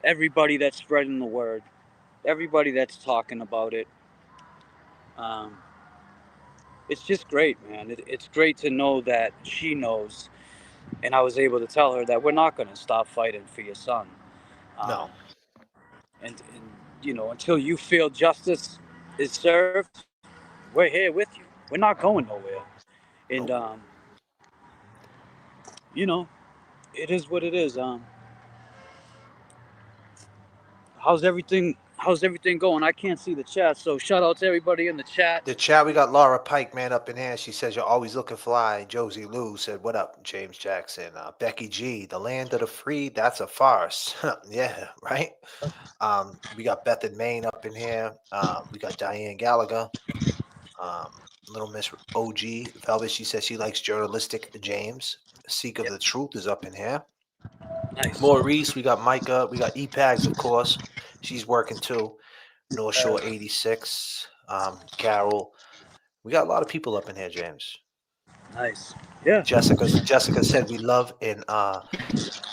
Everybody that's spreading the word, everybody that's talking about it. It's just great, man. It's great to know that she knows, and I was able to tell her that we're not going to stop fighting for your son. No. And until you feel justice is served, we're here with you. We're not going nowhere. And it is what it is. How's everything going? I can't see the chat, so shout out to everybody in the chat. The chat, we got Laura Pike, man, up in here. She says you're always looking fly. Josie Lou said, "What up, James Jackson?" Becky G, the land of the free. That's a farce. Yeah, right. We got Beth and Maine up in here. We got Diane Gallagher. Little Miss OG Velvet. She says she likes journalistic. James Seek of the Truth is up in here. Nice. Maurice, we got Micah. We got EPAGs, of course. She's working too. North Shore 86. Carol. We got a lot of people up in here, James. Nice. Yeah. Jessica said we love and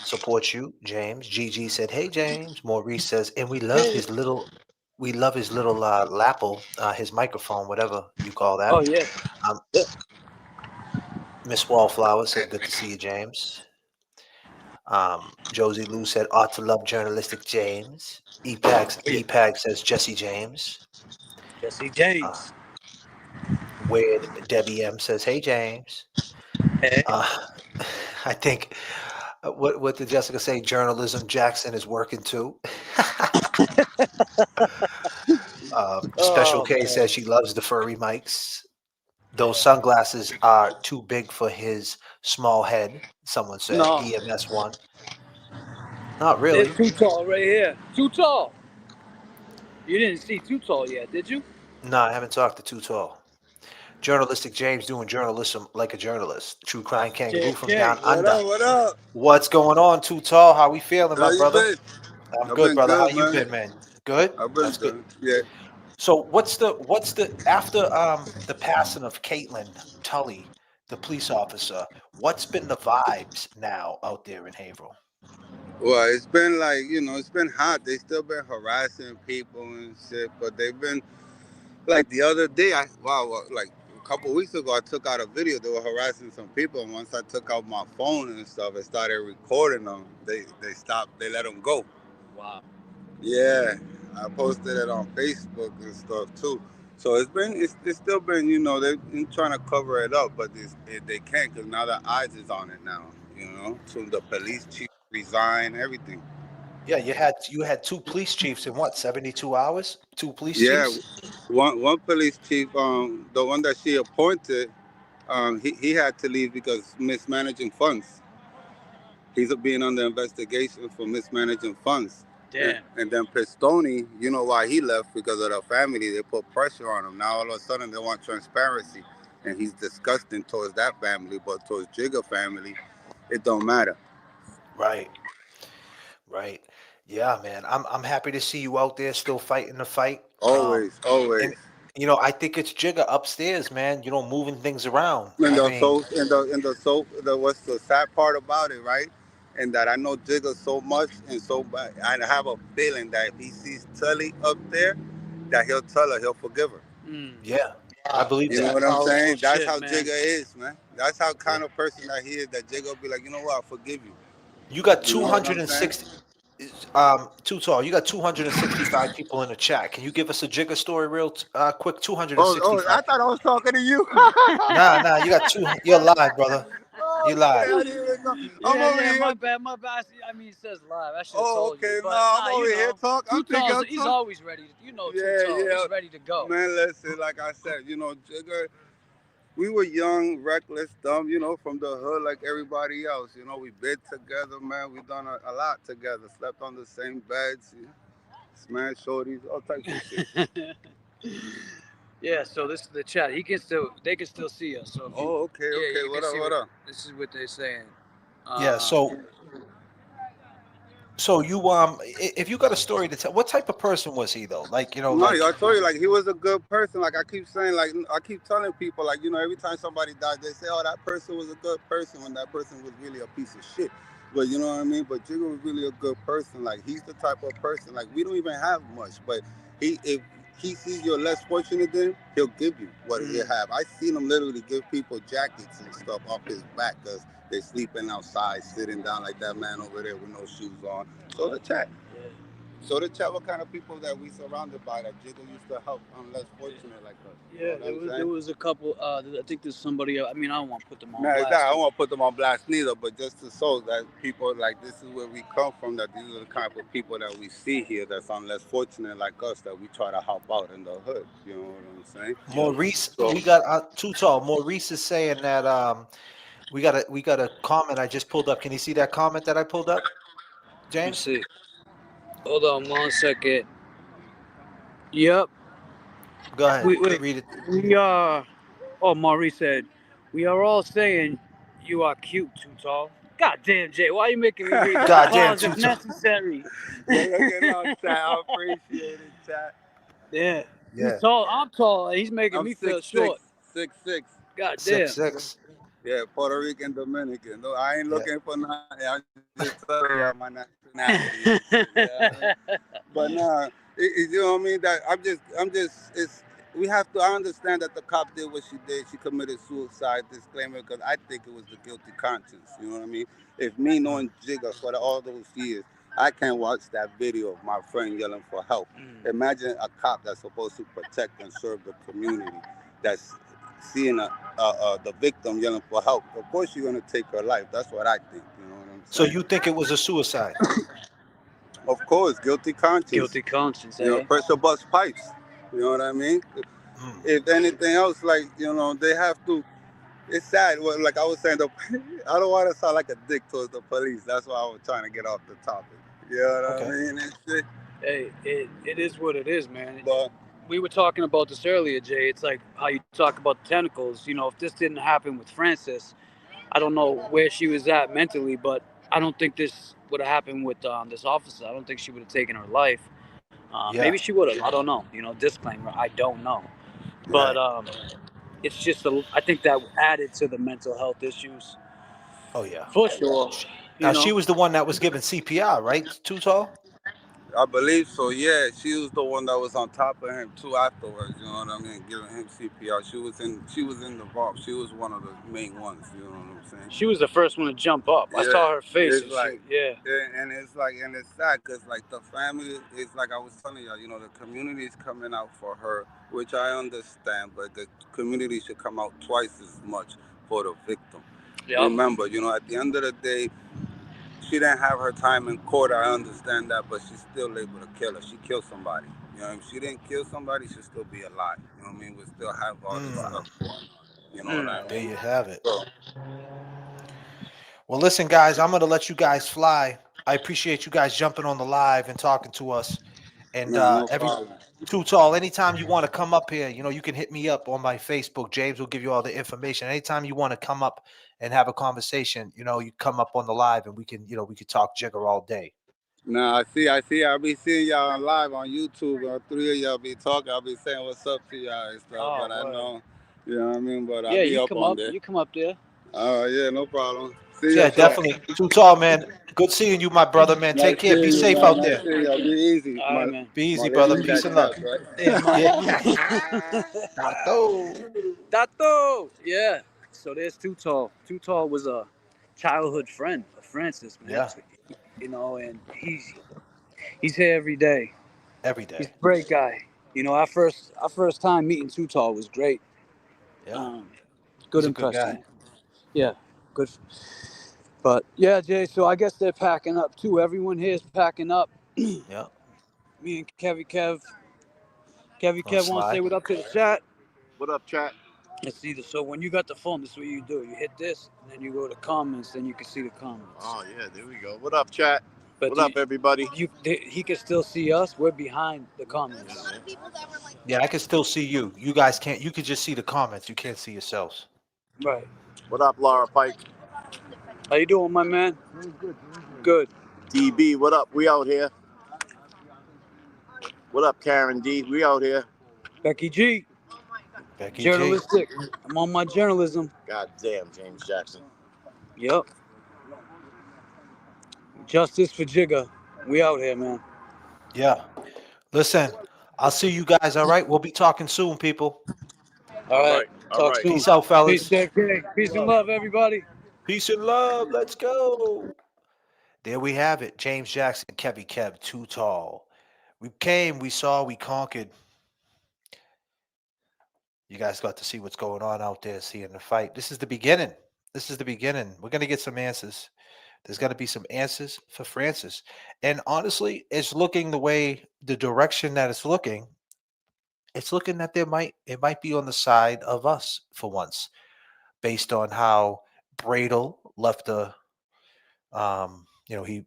support you, James. Gigi said, "Hey, James." Maurice says, and we love his little lapel, his microphone, whatever you call that. Oh yeah. Miss Wallflower said, "Good to see you, James." Josie Lou said, "Ought to love journalistic James." EPAG says, "Jesse James." Jesse James. Weird Debbie M says, "Hey, James." Hey. I think what did Jessica say? Journalism Jackson is working too. Special K says she loves the furry mics. Those sunglasses are too big for his small head. Someone said No. EMS one. Not really. It's too tall right here. Too tall. You didn't see Too Tall yet, did you? No, I haven't talked to Too Tall. Journalistic James doing journalism like a journalist. True crime kangaroo from down under. What up? What's going on, Too Tall? How we feeling, How my you brother? been? I'm I've good, been brother. good, How you man. been, man? Good? I've been That's good. good. Yeah. So what's the after the passing of Caitlin Tully, the police officer, what's been the vibes now out there in Haverhill? Well, it's been like, it's been hot. They still been harassing people and shit, but they've been Like the other day, like a couple weeks ago, I took out a video. They were harassing some people, and once I took out my phone and stuff and started recording them, they stopped. They let them go. Wow. Yeah, I posted it on Facebook and stuff too. So it's still been, they've been trying to cover it up, but they can't because now the eyes is on it now. So the police chief resigned, everything. Yeah, you had two police chiefs in what, 72 hours? Two police Yeah, chiefs? one police chief, the one that she appointed, he had to leave because mismanaging funds. He's being under investigation for mismanaging funds. Damn. And then Pistoni, you know why he left? Because of the family. They put pressure on him. Now all of a sudden they want transparency, and he's disgusting towards that family, but towards Jigga family, it don't matter. Right. Right. Yeah, man. I'm happy to see you out there still fighting the fight. Always, always. And I think it's Jigga upstairs, man, moving things around. And I the mean, so the what's the sad part about it, right? And that I know Jigga so much and so bad. I have a feeling that if he sees Tully up there, that he'll tell her, he'll forgive her. yeah, I believe You know that. what I'm Powerful saying? That's shit, how man. Jigga is, man. That's how kind of person that he is. That Jigga will be like, you know what? I forgive you. You got You know what I'm saying? 260 too tall. You got 265 people in the chat. Can you give us a Jigga story real quick? Oh, 265. I thought I was talking to you. Nah, you got two. You're live, brother. You live. I didn't even know. I'm Yeah, over yeah, here. my bad, my bad. I mean, it says live. I should have Oh, told okay. you. But, No, I'm over you here know, talking. I'm thinking I'm He's talking. always ready. You know, Yeah, Tall. yeah. He's ready to go. Man, listen, like I said, Jigga, we were young, reckless, dumb, from the hood like everybody else. We been together, man. We done a lot together. Slept on the same beds, smashed shorties, all types of shit. Yeah, so this is the chat. They can still see us. So if you, Oh, okay, yeah, okay. you What can up, see what up? This is what they're saying. Yeah. So you if you got a story to tell, what type of person was he though? Like No, I told you, like, he was a good person. Like, I keep saying, like, I keep telling people, like, every time somebody dies, they say, oh, that person was a good person, when that person was really a piece of shit. But you know what I mean? But Jigga was really a good person. Like, he's the type of person, like, we don't even have much, but if he sees you're less fortunate than him, he'll give you what he have. I seen him literally give people jackets and stuff off his back because they sleeping outside, sitting down like that man over there with no shoes on. So the chat. So the chat, what kind of people that we surrounded by that Jigga used to help less fortunate like us. Yeah, there was a couple. I think there's somebody. I mean, I don't want to put them on No, blast. I don't want to put them on blast neither, but just to show that people, like, this is where we come from, that these are the kind of people that we see here that's less fortunate like us, that we try to help out in the hood. You know what I'm saying? Maurice, So, we got too tall. Maurice is saying that we got a comment I just pulled up. Can you see that comment that I pulled up, James? Let's see. Hold on 1 second. Yep. Go ahead. Wait. Read it. We are. Oh, Maurice said, "We are all saying you are cute, too tall." God damn, Jay, why are you making me read that? God damn, Pause if Too Tall. necessary. I appreciate it, chat. Yeah. Yeah. He's tall. I'm tall. And he's making me feel short. 6'6". God damn. 6'6". Yeah, Puerto Rican, Dominican. No, I ain't looking for nothing. I'm just telling you my nationality. But nah, you know what I mean? That we have to. I understand that the cop did what she did. She committed suicide. Disclaimer, because I think it was the guilty conscience. You know what I mean? If me knowing Jigga for all those years, I can't watch that video of my friend yelling for help. Imagine a cop that's supposed to protect and serve the community, that's seeing the victim yelling for help. Of course, you're gonna take her life. That's what I think. You know what I'm So saying? you think it was a suicide? Of course, guilty conscience. Guilty conscience, You know, pressure bust pipes. You know what I mean? If anything else, like, they have to. It's sad. Well, like I was saying, I don't want to sound like a dick towards the police. That's why I was trying to get off the topic. You know what I mean? And shit. Hey, it is what it is, man. But we were talking about this earlier, Jay. It's like how you talk about the tentacles. You know, if this didn't happen with Frances, I don't know where she was at mentally, but I don't think this would have happened with this officer. I don't think she would have taken her life. Maybe she would have. I don't know. Disclaimer, I don't know. But it's just, I think that added to the mental health issues. Oh, yeah. For sure. Now, she was the one that was given CPR, right? Too tall? I believe so. Yeah, she was the one that was on top of him too afterwards. You know what I mean? Giving him CPR. She was in the vault. She was one of the main ones. You know what I'm saying? She was the first one to jump up. I saw her face. It's like and it's sad because like the family is like I was telling y'all. You know, the community is coming out for her, which I understand, but the community should come out twice as much for the victim. Yep. Remember, you know, at the end of the day, she didn't have her time in court. I understand that, but she's still able to kill her. She killed somebody. You know, if she didn't kill somebody, she'd still be alive. You know what I mean? We still have all this stuff going on. You know what I mean? There you have it. So, Well, listen, guys, I'm going to let you guys fly. I appreciate you guys jumping on the live and talking to us. And no every problem. Too Tall, anytime you want to come up here, you know, you can hit me up on my Facebook. James will give you all the information. Anytime you want to come up and have a conversation, you know, you come up on the live and we can, you know, we could talk Jigga all day. No, I see. I'll be seeing y'all on live on YouTube. Three of y'all be talking. I'll be saying what's up to y'all and stuff. But I know, you know what I mean? But I'll be up on there. You come up there. Yeah, no problem. See Yeah, ya, definitely. Too Tall, man. Good seeing you, my brother, man. Nice Take care. Be seeing you, safe man. out Nice there. seeing y'all. Be easy. All right, man. Be easy, my brother. lady Peace got and love. shot, right? Yeah. Tato. Yeah. So there's Too Tall. Too Tall was a childhood friend of Francis, man. Yeah. You know, and he's here every day. Every day. He's a great guy. You know, our first time meeting Too Tall was great. Yeah. Good He's a good impression. guy. Yeah, good. But yeah, Jay. So I guess they're packing up too. Everyone here is packing up. Yeah. Me and Kev wants to slide. say what up to the chat. What up, chat? Let's see. So when you got the phone, this is what you do. You hit this, and then you go to comments, then you can see the comments. Oh yeah, there we go. What up, chat? But What up, everybody? He can still see us. We're behind the comments. Yeah, I can still see you. You guys can't. You can just see the comments. You can't see yourselves. Right. What up, Laura Pike? How you doing, my man? Good. DB, what up? We out here. What up, Karen D? We out here. Becky G. Becky Journalistic. I'm on my journalism. God damn, James Jackson. Yep. Justice for Jigga. We out here, man. Yeah. Listen, I'll see you guys. All right. We'll be talking soon, people. All right. Talk soon. Peace out, fellas. Peace, J.F.K. Peace and love, everybody. Peace and love. Let's go. There we have it. James Jackson, Kev, Too Tall. We came, we saw, we conquered. You guys got to see what's going on out there, seeing the fight. This is the beginning. This is the beginning. We're going to get some answers. There's got to be some answers for Francis. And honestly, it's looking the direction that it's looking that it might be on the side of us for once, based on how Bradle left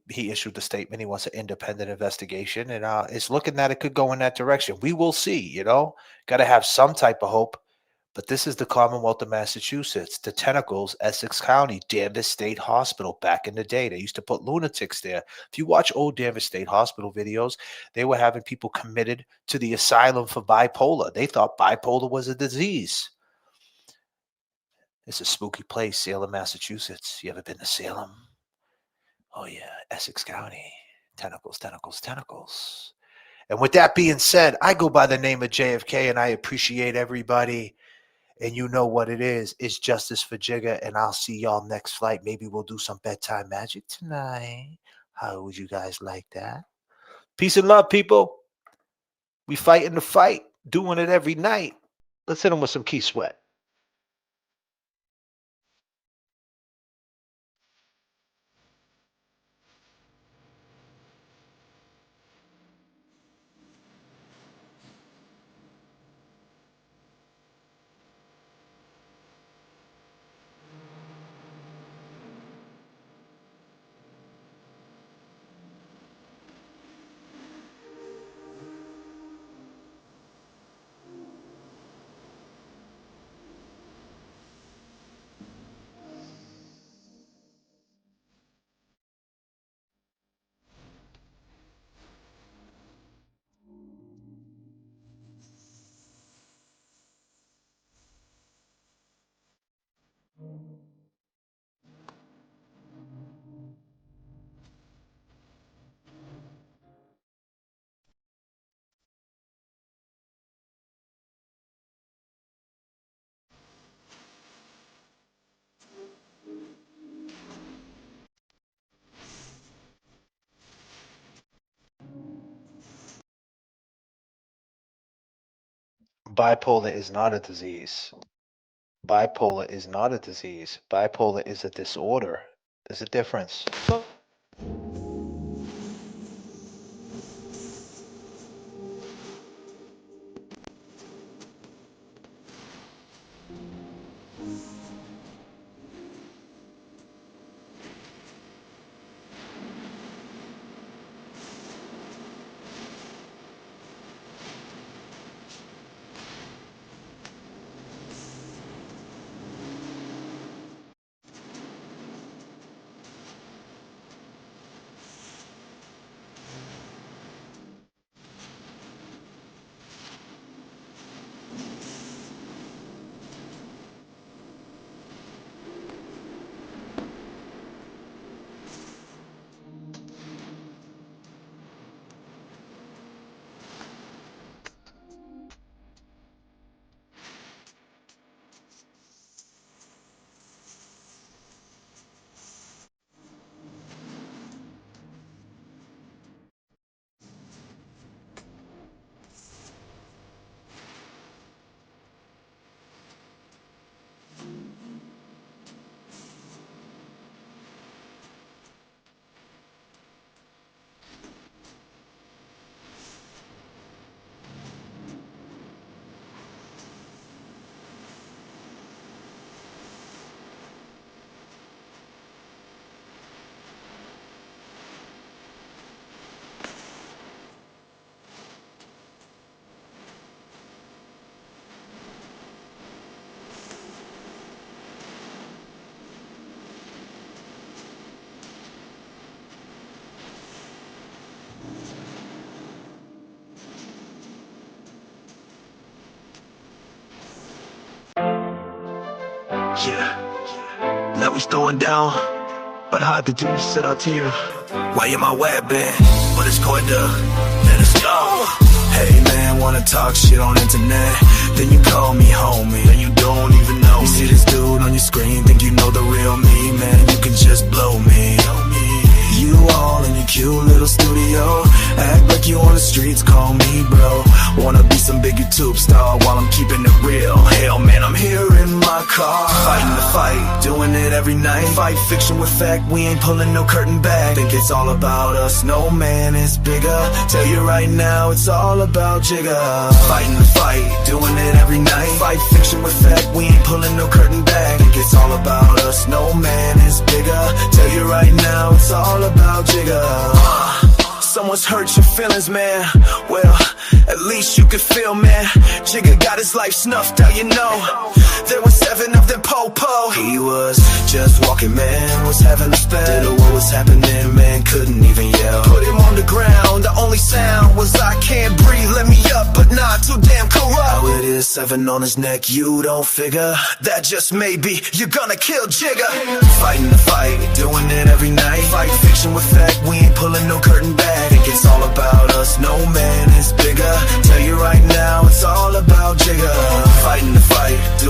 he issued the statement. He wants an independent investigation, and it's looking that it could go in that direction. We will see. Got to have some type of hope. But this is the Commonwealth of Massachusetts, the Tentacles, Essex County, Danvers State Hospital. Back in the day, they used to put lunatics there. If you watch old Danvers State Hospital videos, they were having people committed to the asylum for bipolar. They thought bipolar was a disease. It's a spooky place, Salem, Massachusetts. You ever been to Salem? Oh, yeah, Essex County. Tentacles, tentacles, tentacles. And with that being said, I go by the name of JFK, and I appreciate everybody. And you know what it is. It's justice for Jigga, and I'll see y'all next flight. Maybe we'll do some bedtime magic tonight. How would you guys like that? Peace and love, people. We fighting the fight, doing it every night. Let's hit them with some Key Sweat. bipolar is not a disease. Bipolar is not a disease. Bipolar is a disorder. There's a difference. Yeah, now we throwing down, but hard to do, sit out here. Why am I webbing? But it's going to let us go. Hey man, wanna talk shit on internet? Then you call me homie, and you don't even know me. You see this dude on your screen, think you know the real me, man, you can just blow me. You all in your cute little studio, act like you on the streets, call me bro. Wanna be some big YouTube star while I'm keeping it real. Hell man, I'm here in my car, fighting the fight, doing it every night. Fight fiction with fact, we ain't pulling no curtain back. Think it's all about us, no man is bigger. Tell you right now, it's all about Jigga. Fighting the fight, doing it every night. Fight fiction with fact, we ain't pulling no curtain back. Think it's all about us, no man is bigger. Tell you right now, it's all about Jigga. Someone's hurt your feelings, man. Well, at least you could feel, man. Jigga got his life snuffed out, you know. There were 7 of them po-po. He was just walking, man, was having a spell. Didn't know what was happening, man, couldn't even yell. Put him on the ground, the only sound was I can't breathe. Let me up, but not too damn corrupt. How it is, 7 on his neck, you don't figure. That just may be, you're gonna kill Jigga. Fighting the fight, doing it every night. Fight fiction with fact, we ain't pulling no curtain back. Think it's all about us, no man is bigger. Tell you right now, it's all about Jigga. Fighting the fight, doing